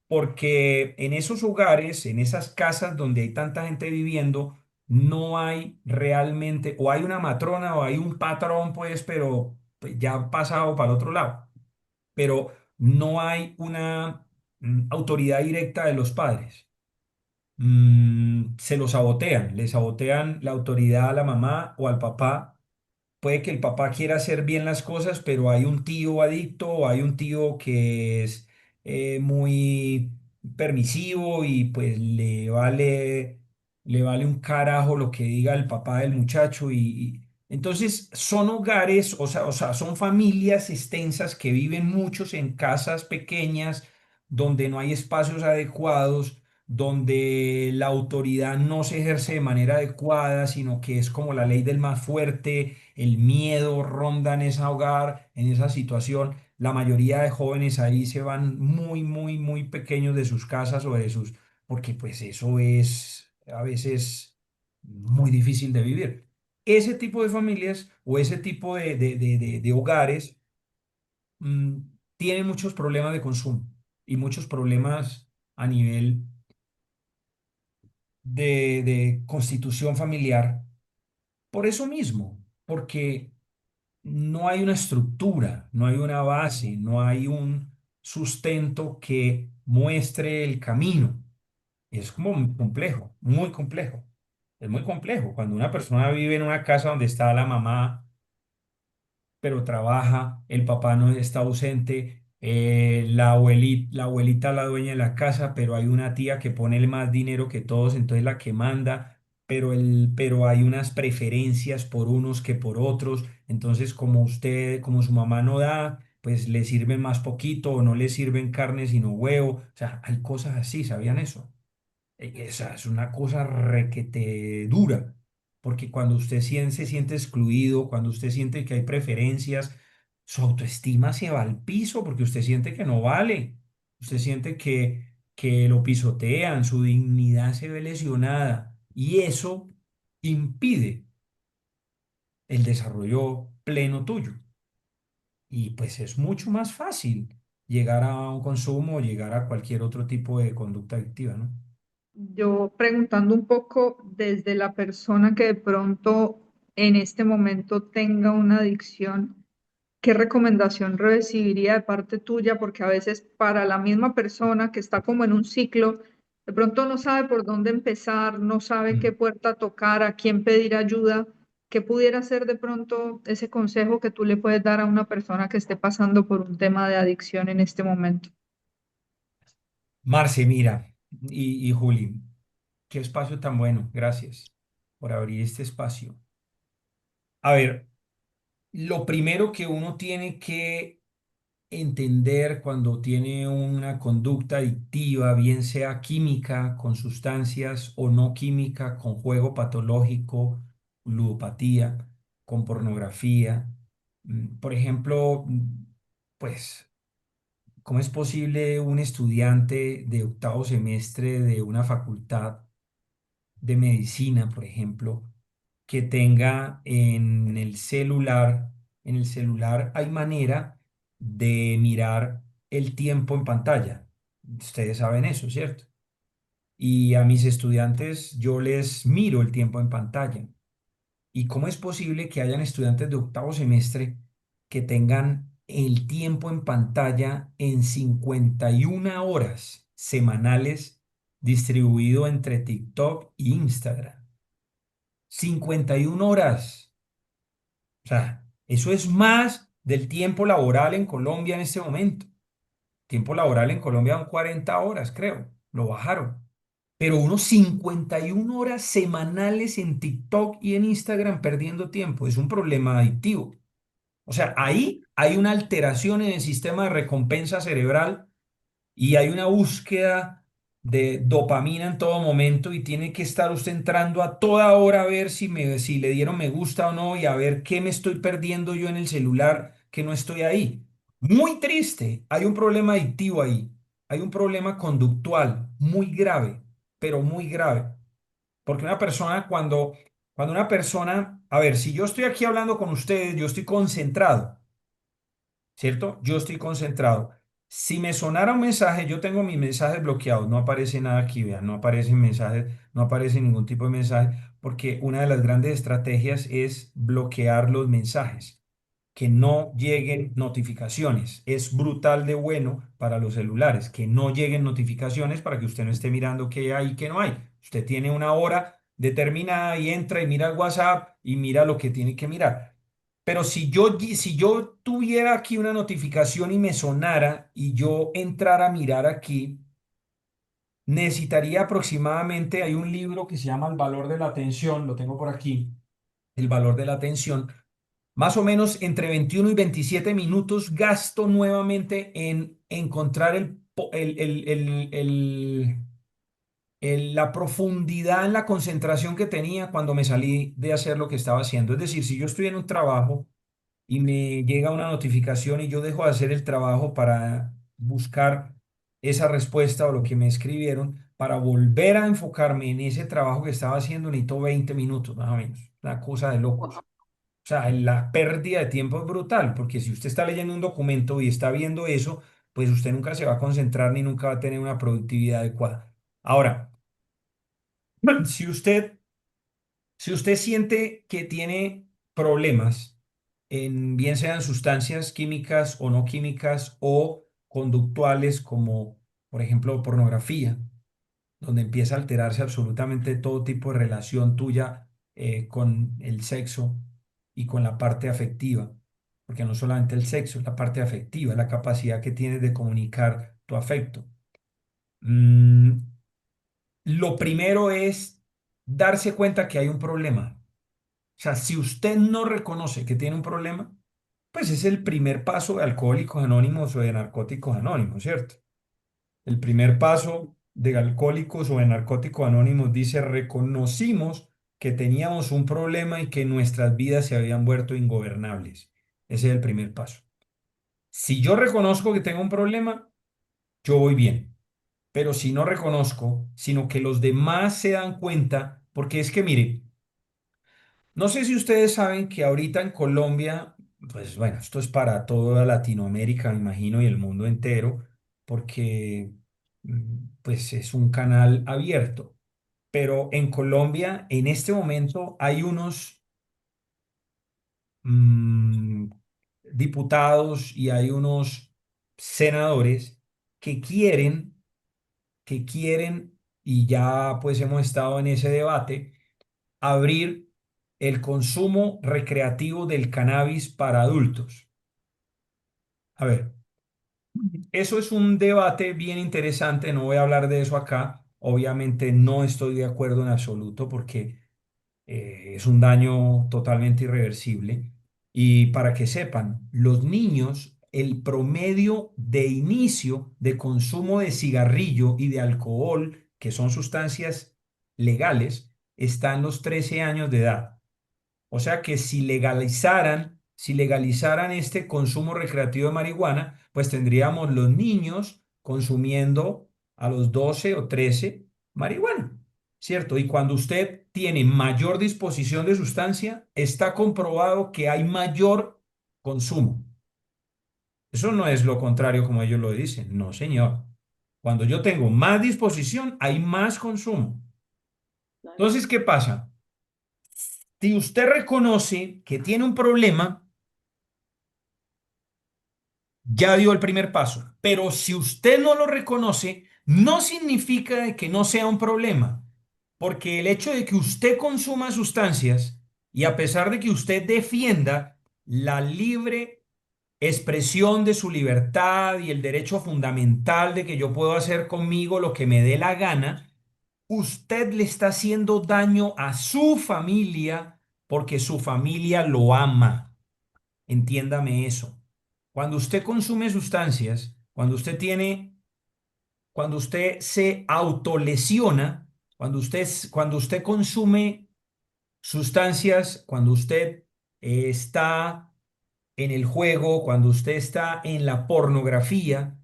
porque en esos hogares, en esas casas donde hay tanta gente viviendo, no hay realmente, o hay una matrona o hay un patrón, pues, pero pues, ya han pasado para el otro lado, pero no hay una autoridad directa de los padres. Se los sabotean, le sabotean la autoridad a la mamá o al papá. Puede que el papá quiera hacer bien las cosas, pero hay un tío adicto o hay un tío que es muy permisivo y pues le vale un carajo lo que diga el papá del muchacho. Entonces son hogares, o sea, son familias extensas que viven muchos en casas pequeñas donde no hay espacios adecuados donde la autoridad no se ejerce de manera adecuada, sino que es como la ley del más fuerte, el miedo ronda en ese hogar, en esa situación. La mayoría de jóvenes ahí se van muy, muy, muy pequeños de sus casas o de sus, porque pues eso es a veces muy difícil de vivir. Ese tipo de familias o ese tipo de hogares mm, tienen muchos problemas de consumo y muchos problemas a nivel de constitución familiar por eso mismo, porque no hay una estructura, no hay una base, no hay sustento que muestre el camino. Es como muy complejo, muy complejo. Es muy complejo. Cuando una persona vive en una casa donde está la mamá, pero trabaja, el papá no está ausente, la abuelita la dueña de la casa, pero hay una tía que pone más dinero que todos, entonces la que manda, pero hay unas preferencias por unos que por otros, entonces como usted, como su mamá no da, pues le sirven más poquito o no le sirven carne sino huevo, o sea, hay cosas así, ¿sabían eso? Esa es una cosa requete dura, porque cuando usted se siente excluido, cuando usted siente que hay preferencias, su autoestima se va al piso porque usted siente que no vale, usted siente que lo pisotean, su dignidad se ve lesionada y eso impide el desarrollo pleno tuyo. Y pues es mucho más fácil llegar a un consumo o llegar a cualquier otro tipo de conducta adictiva, ¿no? Yo preguntando un poco desde la persona que de pronto en este momento tenga una adicción, ¿qué recomendación recibiría de parte tuya? Porque a veces para la misma persona que está como en un ciclo, de pronto no sabe por dónde empezar, no sabe qué Mm. puerta tocar, a quién pedir ayuda. ¿Qué pudiera ser de pronto ese consejo que tú le puedes dar a una persona que esté pasando por un tema de adicción en este momento? Marce, mira, y Juli, qué espacio tan bueno. Gracias por abrir este espacio. A ver, lo primero que uno tiene que entender cuando tiene una conducta adictiva, bien sea química, con sustancias o no química, con juego patológico, ludopatía, con pornografía. Por ejemplo, pues, ¿cómo es posible un estudiante de octavo semestre de una facultad de medicina, por ejemplo, que tenga en el celular hay manera de mirar el tiempo en pantalla? Ustedes saben eso, ¿cierto? Y a mis estudiantes yo les miro el tiempo en pantalla. ¿Y cómo es posible que hayan estudiantes de octavo semestre que tengan el tiempo en pantalla en 51 horas semanales distribuido entre TikTok e Instagram? 51 horas. O sea, eso es más del tiempo laboral en Colombia en este momento. Tiempo laboral en Colombia son 40 horas, creo. Lo bajaron. Pero unos 51 horas semanales en TikTok y en Instagram perdiendo tiempo. Es un problema adictivo. O sea, ahí hay una alteración en el sistema de recompensa cerebral y hay una búsqueda de dopamina en todo momento y tiene que estar usted entrando a toda hora a ver si le dieron me gusta o no y a ver qué me estoy perdiendo yo en el celular que no estoy ahí. Muy triste, hay un problema adictivo ahí, hay un problema conductual muy grave, pero muy grave. Porque una persona cuando una persona, a ver, si yo estoy aquí hablando con ustedes, yo estoy concentrado. ¿Cierto? Yo estoy concentrado. Si me sonara un mensaje, yo tengo mis mensajes bloqueados, no aparece nada aquí, vean, no aparecen mensajes, no aparece ningún tipo de mensaje, porque una de las grandes estrategias es bloquear los mensajes, que no lleguen notificaciones. Es brutal de bueno para los celulares, que no lleguen notificaciones para que usted no esté mirando qué hay y qué no hay. Usted tiene una hora determinada y entra y mira el WhatsApp y mira lo que tiene que mirar. Pero si yo tuviera aquí una notificación y me sonara y yo entrara a mirar aquí, necesitaría aproximadamente, hay un libro que se llama El valor de la atención, lo tengo por aquí, El valor de la atención, más o menos entre 21 y 27 minutos gasto nuevamente en encontrar la profundidad en la concentración que tenía cuando me salí de hacer lo que estaba haciendo. Es decir, si yo estoy en un trabajo y me llega una notificación y yo dejo de hacer el trabajo para buscar esa respuesta o lo que me escribieron, para volver a enfocarme en ese trabajo que estaba haciendo, necesito 20 minutos más o menos, una cosa de locos. O sea, la pérdida de tiempo es brutal, porque si usted está leyendo un documento y está viendo eso, pues usted nunca se va a concentrar ni nunca va a tener una productividad adecuada. Ahora, si usted siente que tiene problemas, bien sean sustancias químicas o no químicas o conductuales como, por ejemplo, pornografía, donde empieza a alterarse absolutamente todo tipo de relación tuya con el sexo y con la parte afectiva, porque no solamente el sexo, es la parte afectiva, la capacidad que tienes de comunicar tu afecto. Mm, lo primero es darse cuenta que hay un problema. O sea, si usted no reconoce que tiene un problema, pues es el primer paso de Alcohólicos Anónimos o de Narcóticos Anónimos, ¿cierto? El primer paso de Alcohólicos o de Narcóticos Anónimos dice, reconocimos que teníamos un problema y que nuestras vidas se habían vuelto ingobernables. Ese es el primer paso. Si yo reconozco que tengo un problema, yo voy bien. Pero si no reconozco, sino que los demás se dan cuenta, porque es que mire, no sé si ustedes saben que ahorita en Colombia, pues bueno, esto es para toda Latinoamérica, me imagino, y el mundo entero, porque pues es un canal abierto. Pero en Colombia, en este momento, hay unos mm, diputados y hay unos senadores que quieren, y ya pues hemos estado en ese debate, abrir el consumo recreativo del cannabis para adultos. A ver, eso es un debate bien interesante, no voy a hablar de eso acá. Obviamente no estoy de acuerdo en absoluto porque es un daño totalmente irreversible. Y para que sepan, los niños, el promedio de inicio de consumo de cigarrillo y de alcohol, que son sustancias legales, está en los 13 años de edad. O sea que si legalizaran este consumo recreativo de marihuana, pues tendríamos los niños consumiendo a los 12 o 13 marihuana, ¿cierto? Y cuando usted tiene mayor disposición de sustancia, está comprobado que hay mayor consumo. Eso no es lo contrario como ellos lo dicen, no, señor. Cuando yo tengo más disposición, hay más consumo. Claro. Entonces, ¿qué pasa? Si usted reconoce que tiene un problema, ya dio el primer paso. Pero si usted no lo reconoce, no significa de que no sea un problema, porque el hecho de que usted consuma sustancias y a pesar de que usted defienda la libre expresión de su libertad y el derecho fundamental de que yo puedo hacer conmigo lo que me dé la gana, usted le está haciendo daño a su familia porque su familia lo ama. Entiéndame eso. Cuando usted consume sustancias, cuando usted se autolesiona, cuando usted consume sustancias, cuando usted está en el juego, cuando usted está en la pornografía,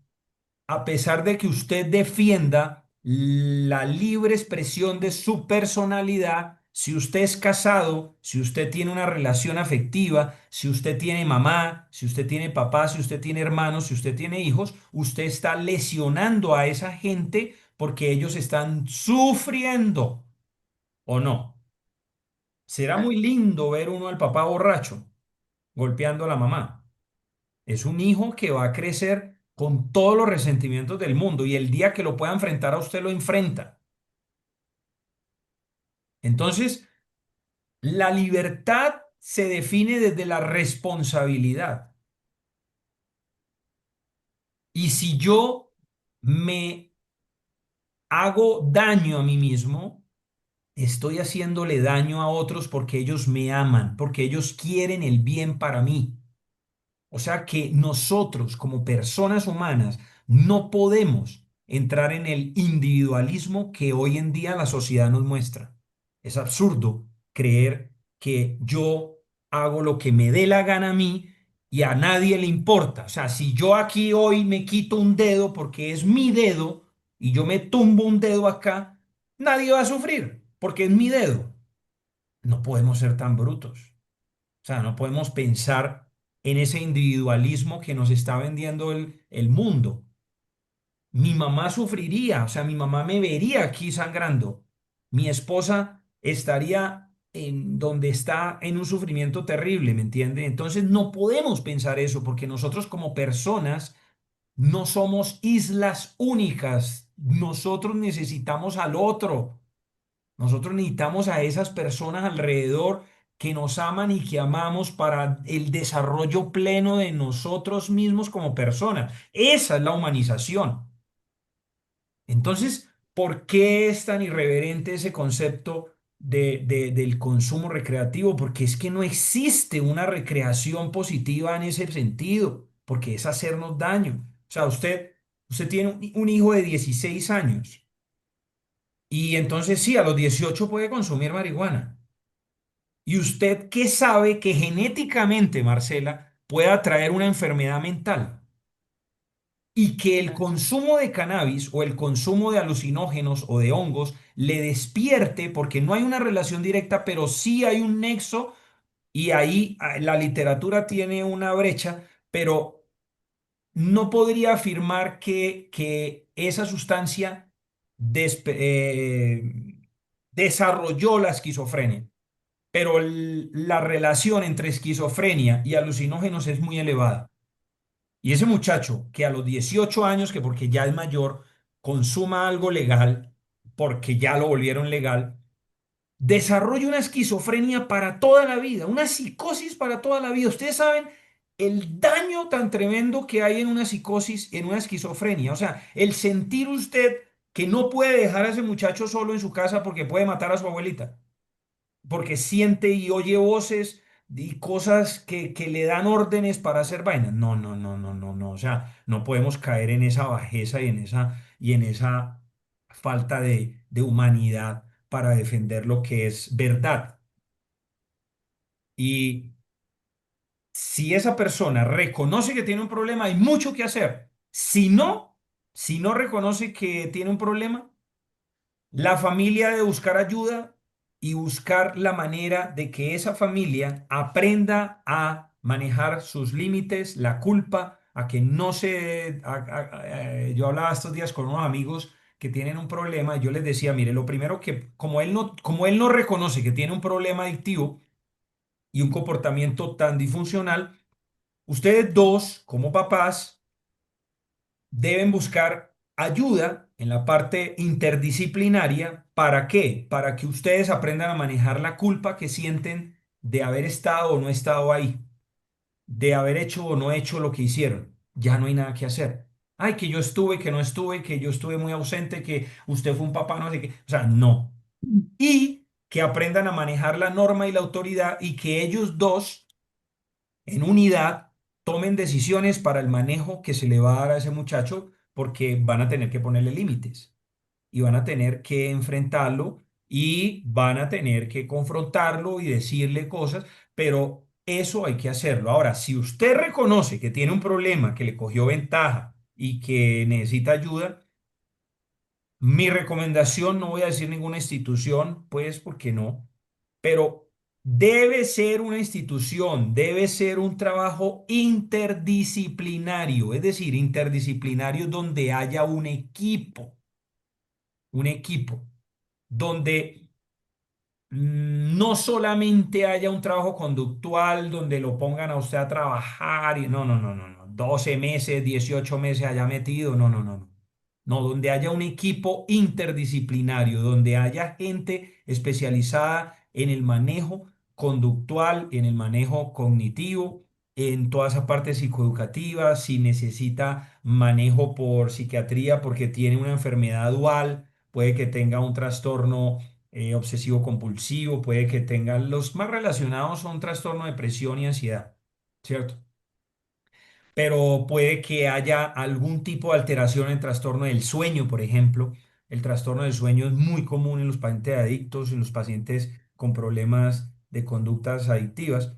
a pesar de que usted defienda la libre expresión de su personalidad, si usted es casado, si usted tiene una relación afectiva, si usted tiene mamá, si usted tiene papá, si usted tiene hermanos, si usted tiene hijos, usted está lesionando a esa gente porque ellos están sufriendo, ¿o no? Será Claro. muy lindo ver uno al papá borracho golpeando a la mamá. Es un hijo que va a crecer con todos los resentimientos del mundo y el día que lo pueda enfrentar a usted lo enfrenta. Entonces, la libertad se define desde la responsabilidad. Y si yo me hago daño a mí mismo, estoy haciéndole daño a otros porque ellos me aman, porque ellos quieren el bien para mí. O sea que nosotros como personas humanas no podemos entrar en el individualismo que hoy en día la sociedad nos muestra. Es absurdo creer que yo hago lo que me dé la gana a mí y a nadie le importa. O sea, si yo aquí hoy me quito un dedo porque es mi dedo y yo me tumbo un dedo acá, nadie va a sufrir porque es mi dedo. No podemos ser tan brutos. O sea, no podemos pensar en ese individualismo que nos está vendiendo el mundo. Mi mamá sufriría, o sea, mi mamá me vería aquí sangrando. Mi esposa estaría en donde está en un sufrimiento terrible, ¿me entiende? Entonces no podemos pensar eso porque nosotros como personas No somos islas únicas. Nosotros necesitamos al otro. Nosotros necesitamos a esas personas alrededor que nos aman y que amamos para el desarrollo pleno de nosotros mismos como personas. Esa es la humanización. Entonces, ¿por qué es tan irreverente ese concepto del consumo recreativo? Porque es que no existe una recreación positiva en ese sentido, porque es hacernos daño. O sea, usted tiene un hijo de 16 años y entonces sí, a los 18 puede consumir marihuana. ¿Y usted qué sabe que genéticamente, Marcela, pueda traer una enfermedad mental? Y que el Claro. consumo de cannabis o el consumo de alucinógenos o de hongos le despierte, porque no hay una relación directa, pero sí hay un nexo y ahí la literatura tiene una brecha, pero no podría afirmar que esa sustancia desarrolló la esquizofrenia, pero la relación entre esquizofrenia y alucinógenos es muy elevada. Y ese muchacho que a los 18 años, que porque ya es mayor, consuma algo legal, porque ya lo volvieron legal, desarrolla una esquizofrenia para toda la vida, una psicosis para toda la vida. Ustedes saben el daño tan tremendo que hay en una psicosis, en una esquizofrenia. O sea, el sentir usted que no puede dejar a ese muchacho solo en su casa porque puede matar a su abuelita porque siente y oye voces y cosas que le dan órdenes para hacer vainas. No, no, no, no, no, no. O sea, no podemos caer en esa bajeza y en esa falta de humanidad para defender lo que es verdad. Y si esa persona reconoce que tiene un problema, hay mucho que hacer. Si no reconoce que tiene un problema, la familia debe buscar ayuda y buscar la manera de que esa familia aprenda a manejar sus límites, la culpa, a que no se... yo hablaba estos días con unos amigos que tienen un problema y yo les decía, mire, lo primero que, como él no reconoce que tiene un problema adictivo y un comportamiento tan disfuncional, ustedes dos, como papás, deben buscar ayuda en la parte interdisciplinaria. ¿Para qué? Para que ustedes aprendan a manejar la culpa que sienten de haber estado o no estado ahí, de haber hecho o no hecho lo que hicieron. Ya no hay nada que hacer. Ay, que yo estuve, que no estuve, que yo estuve muy ausente, que usted fue un papá, no sé qué. O sea, no. Y que aprendan a manejar la norma y la autoridad y que ellos dos en unidad tomen decisiones para el manejo que se le va a dar a ese muchacho porque van a tener que ponerle límites y van a tener que enfrentarlo y van a tener que confrontarlo y decirle cosas, pero eso hay que hacerlo. Ahora, si usted reconoce que tiene un problema, que le cogió ventaja y que necesita ayuda, mi recomendación, no voy a decir ninguna institución, pues porque no, pero debe ser una institución, debe ser un trabajo interdisciplinario, es decir, interdisciplinario donde haya un equipo, donde no solamente haya un trabajo conductual donde lo pongan a usted a trabajar y no, no, no, no, no, 12 meses, 18 meses haya metido, no, no, no, no. No, donde haya un equipo interdisciplinario, donde haya gente especializada en el manejo conductual, en el manejo cognitivo, en toda esa parte psicoeducativa, si necesita manejo por psiquiatría porque tiene una enfermedad dual, puede que tenga un trastorno obsesivo compulsivo, puede que tengan los más relacionados son trastorno de depresión y ansiedad, ¿cierto? Pero puede que haya algún tipo de alteración en el trastorno del sueño, por ejemplo. El trastorno del sueño es muy común en los pacientes adictos, en los pacientes con problemas de conductas adictivas.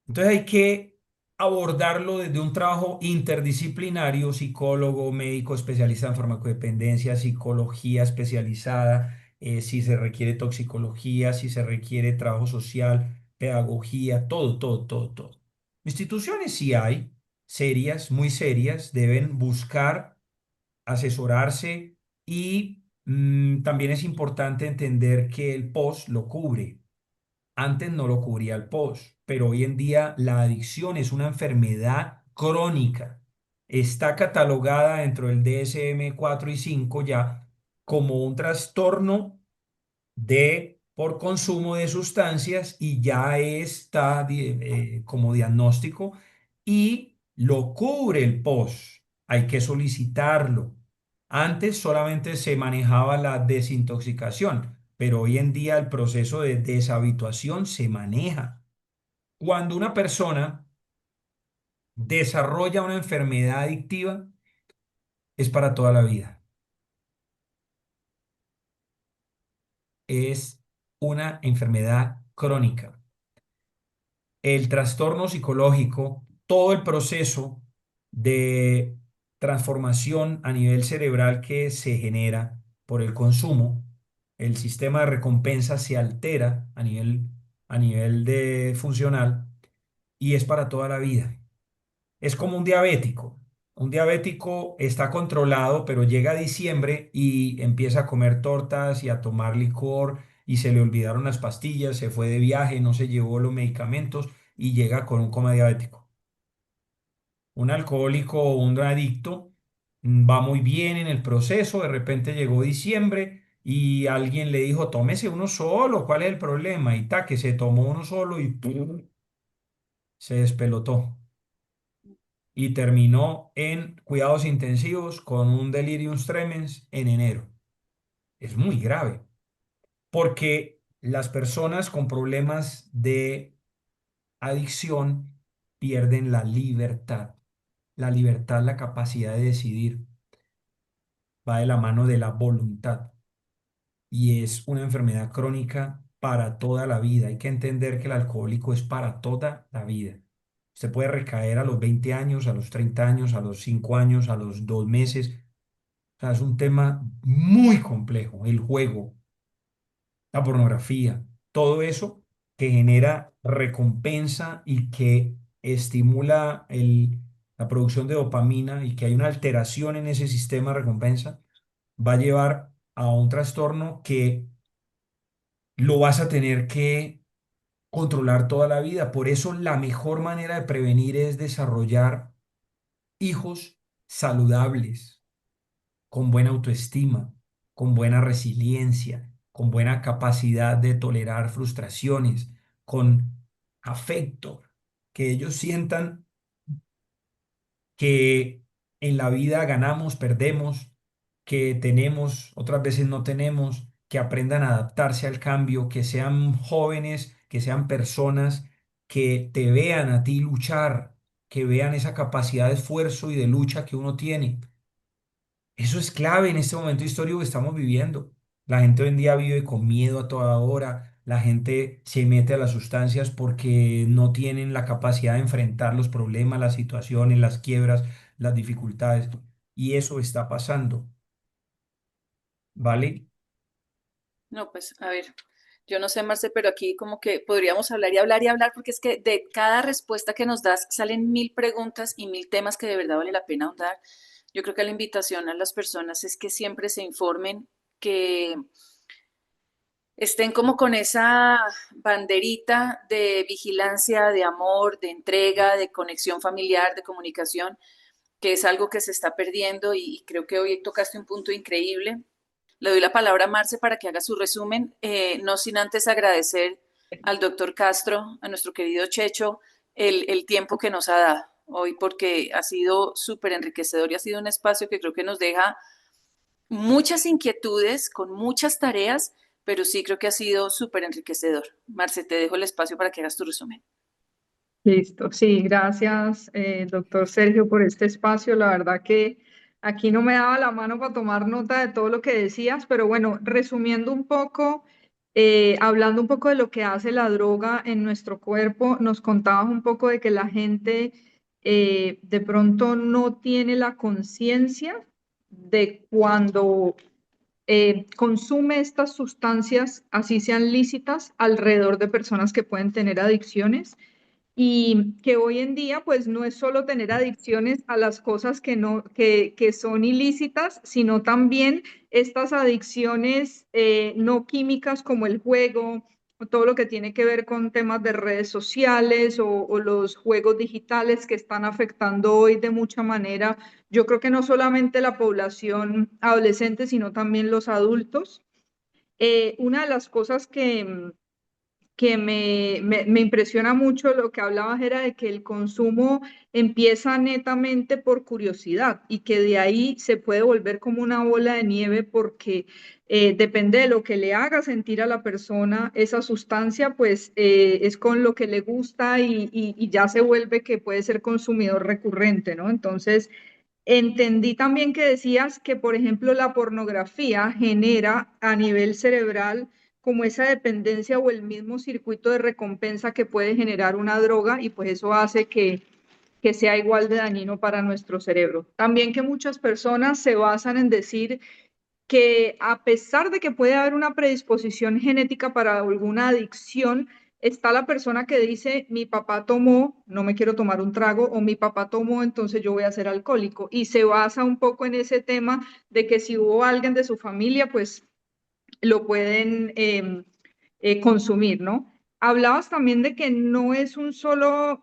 Entonces hay que abordarlo desde un trabajo interdisciplinario, psicólogo, médico especialista en farmacodependencia, psicología especializada, si se requiere toxicología, si se requiere trabajo social, pedagogía, todo, todo, todo, todo. Instituciones sí hay, serias, muy serias, deben buscar asesorarse y también es importante entender que el POS lo cubre. Antes no lo cubría el POS, pero hoy en día la adicción es una enfermedad crónica. está catalogada dentro del DSM-4 y 5 ya como un trastorno por consumo de sustancias y ya está como diagnóstico y lo cubre el POS. Hay que solicitarlo. Antes solamente se manejaba la desintoxicación, pero hoy en día el proceso de deshabituación se maneja. Cuando una persona desarrolla una enfermedad adictiva, es para toda la vida. Es una enfermedad crónica. El trastorno psicológico, todo el proceso de transformación a nivel cerebral que se genera por el consumo, el sistema de recompensa se altera a nivel de funcional y es para toda la vida. Es como un diabético. Un diabético está controlado, pero llega a diciembre y empieza a comer tortas y a tomar licor y se le olvidaron las pastillas, se fue de viaje, no se llevó los medicamentos y llega con un coma diabético. Un alcohólico o un adicto va muy bien en el proceso, de repente llegó diciembre y alguien le dijo, tómese uno solo, ¿cuál es el problema? Y ta, que se tomó uno solo y ¡pum! Se despelotó y terminó en cuidados intensivos con un delirium tremens en enero. Es muy grave, porque las personas con problemas de adicción pierden la libertad, la capacidad de decidir, va de la mano de la voluntad y es una enfermedad crónica para toda la vida. Hay que entender que el alcohólico es para toda la vida. Usted puede recaer a los 20 años, a los 30 años, a los 5 años, a los 2 meses. O sea, es un tema muy complejo. El juego, la pornografía, todo eso que genera recompensa y que estimula la producción de dopamina y que hay una alteración en ese sistema de recompensa, va a llevar a un trastorno que lo vas a tener que controlar toda la vida. Por eso la mejor manera de prevenir es desarrollar hijos saludables, con buena autoestima, con buena resiliencia, con buena capacidad de tolerar frustraciones, con afecto, que ellos sientan que en la vida ganamos, perdemos, que tenemos, otras veces no tenemos, que aprendan a adaptarse al cambio, que sean jóvenes, que sean personas que te vean a ti luchar, que vean esa capacidad de esfuerzo y de lucha que uno tiene. Eso es clave en este momento histórico que estamos viviendo. La gente hoy en día vive con miedo a toda hora, la gente se mete a las sustancias porque no tienen la capacidad de enfrentar los problemas, las situaciones, las quiebras, las dificultades. Y eso está pasando, ¿vale? No, pues a ver, yo no sé, Marce, pero aquí como que podríamos hablar y hablar y hablar, porque es que de cada respuesta que nos das salen mil preguntas y mil temas que de verdad vale la pena ahondar. Yo creo que la invitación a las personas es que siempre se informen, que estén como con esa banderita de vigilancia, de amor, de entrega, de conexión familiar, de comunicación, que es algo que se está perdiendo y creo que hoy tocaste un punto increíble. Le doy la palabra a Marce para que haga su resumen, no sin antes agradecer al doctor Castro, a nuestro querido Checho, el tiempo que nos ha dado hoy, porque ha sido súper enriquecedor y ha sido un espacio que creo que nos deja muchas inquietudes, con muchas tareas, pero sí creo que ha sido súper enriquecedor. Marce, te dejo el espacio para que hagas tu resumen. Listo, sí, gracias, doctor Sergio, por este espacio. La verdad que aquí no me daba la mano para tomar nota de todo lo que decías, pero bueno, resumiendo un poco, hablando un poco de lo que hace la droga en nuestro cuerpo, nos contabas un poco de que la gente de pronto no tiene la conciencia de cuando consume estas sustancias, así sean lícitas, alrededor de personas que pueden tener adicciones y que hoy en día pues no es solo tener adicciones a las cosas que no que son ilícitas, sino también estas adicciones no químicas como el juego todo lo que tiene que ver con temas de redes sociales o los juegos digitales que están afectando hoy de mucha manera, yo creo que no solamente la población adolescente, sino también los adultos. Una de las cosas que me impresiona mucho lo que hablabas era de que el consumo empieza netamente por curiosidad y que de ahí se puede volver como una bola de nieve porque depende de lo que le haga sentir a la persona esa sustancia, pues es con lo que le gusta y ya se vuelve que puede ser consumidor recurrente, ¿no? Entonces, entendí también que decías que, por ejemplo, la pornografía genera a nivel cerebral como esa dependencia o el mismo circuito de recompensa que puede generar una droga y pues eso hace que sea igual de dañino para nuestro cerebro. También que muchas personas se basan en decir que a pesar de que puede haber una predisposición genética para alguna adicción, está la persona que dice, mi papá tomó, no me quiero tomar un trago, o mi papá tomó, entonces yo voy a ser alcohólico. Y se basa un poco en ese tema de que si hubo alguien de su familia, pues lo pueden consumir, ¿no? Hablabas también de que no es un solo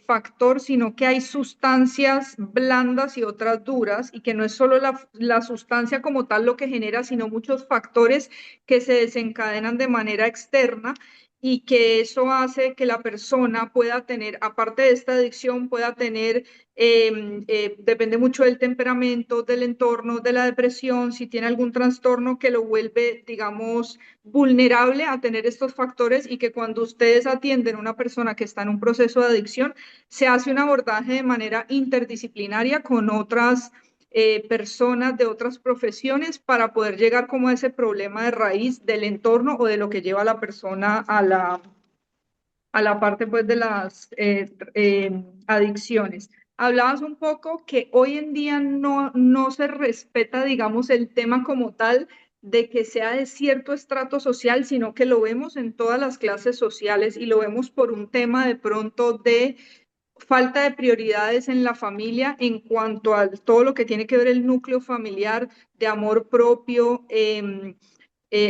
factor, sino que hay sustancias blandas y otras duras, y que no es solo la sustancia como tal lo que genera, sino muchos factores que se desencadenan de manera externa y que eso hace que la persona pueda tener, aparte de esta adicción, pueda tener depende mucho del temperamento, del entorno, de la depresión, si tiene algún trastorno que lo vuelve, digamos, vulnerable a tener estos factores y que cuando ustedes atienden a una persona que está en un proceso de adicción, se hace un abordaje de manera interdisciplinaria con otras personas de otras profesiones para poder llegar como a ese problema de raíz del entorno o de lo que lleva a la persona a la parte pues de las adicciones. Hablabas un poco que hoy en día no se respeta, digamos, el tema como tal de que sea de cierto estrato social, sino que lo vemos en todas las clases sociales y lo vemos por un tema de pronto de falta de prioridades en la familia en cuanto a todo lo que tiene que ver el núcleo familiar, de amor propio,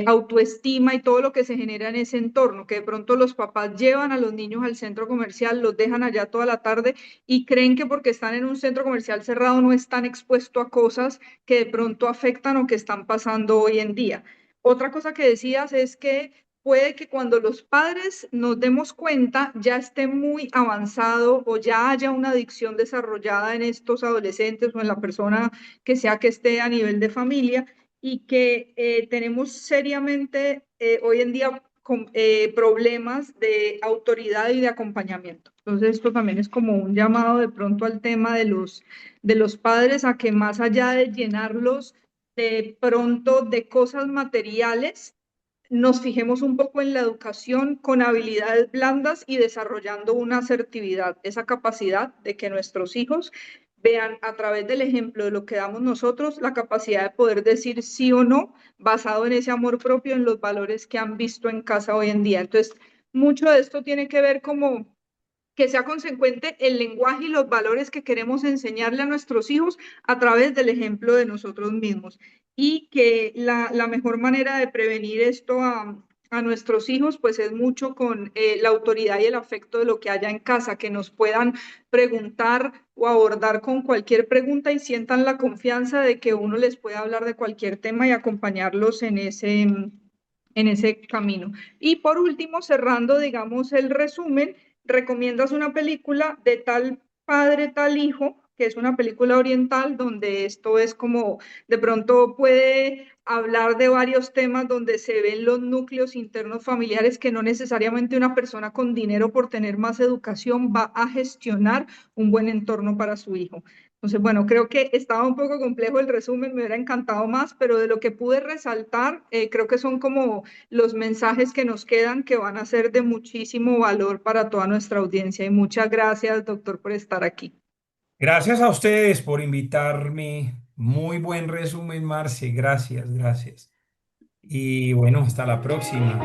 autoestima y todo lo que se genera en ese entorno, que de pronto los papás llevan a los niños al centro comercial, los dejan allá toda la tarde y creen que porque están en un centro comercial cerrado no están expuestos a cosas que de pronto afectan o que están pasando hoy en día. Otra cosa que decías es que puede que cuando los padres nos demos cuenta ya esté muy avanzado o ya haya una adicción desarrollada en estos adolescentes o en la persona que sea que esté a nivel de familia y que tenemos seriamente hoy en día problemas de autoridad y de acompañamiento. Entonces, esto también es como un llamado de pronto al tema de los padres a que más allá de llenarlos de pronto de cosas materiales, nos fijemos un poco en la educación con habilidades blandas y desarrollando una asertividad, esa capacidad de que nuestros hijos vean a través del ejemplo de lo que damos nosotros la capacidad de poder decir sí o no basado en ese amor propio, en los valores que han visto en casa hoy en día. Entonces, mucho de esto tiene que ver como que sea consecuente el lenguaje y los valores que queremos enseñarle a nuestros hijos a través del ejemplo de nosotros mismos. Y que la mejor manera de prevenir esto a nuestros hijos, pues es mucho con la autoridad y el afecto de lo que haya en casa, que nos puedan preguntar o abordar con cualquier pregunta y sientan la confianza de que uno les puede hablar de cualquier tema y acompañarlos en ese camino. Y por último, cerrando, digamos, el resumen, recomiendas una película de tal padre, tal hijo, que es una película oriental donde esto es como de pronto puede hablar de varios temas donde se ven los núcleos internos familiares que no necesariamente una persona con dinero por tener más educación va a gestionar un buen entorno para su hijo. Entonces, bueno, creo que estaba un poco complejo el resumen, me hubiera encantado más, pero de lo que pude resaltar, creo que son como los mensajes que nos quedan que van a ser de muchísimo valor para toda nuestra audiencia. Y muchas gracias, doctor, por estar aquí. Gracias a ustedes por invitarme. Muy buen resumen, Marce. Gracias, gracias. Y bueno, hasta la próxima.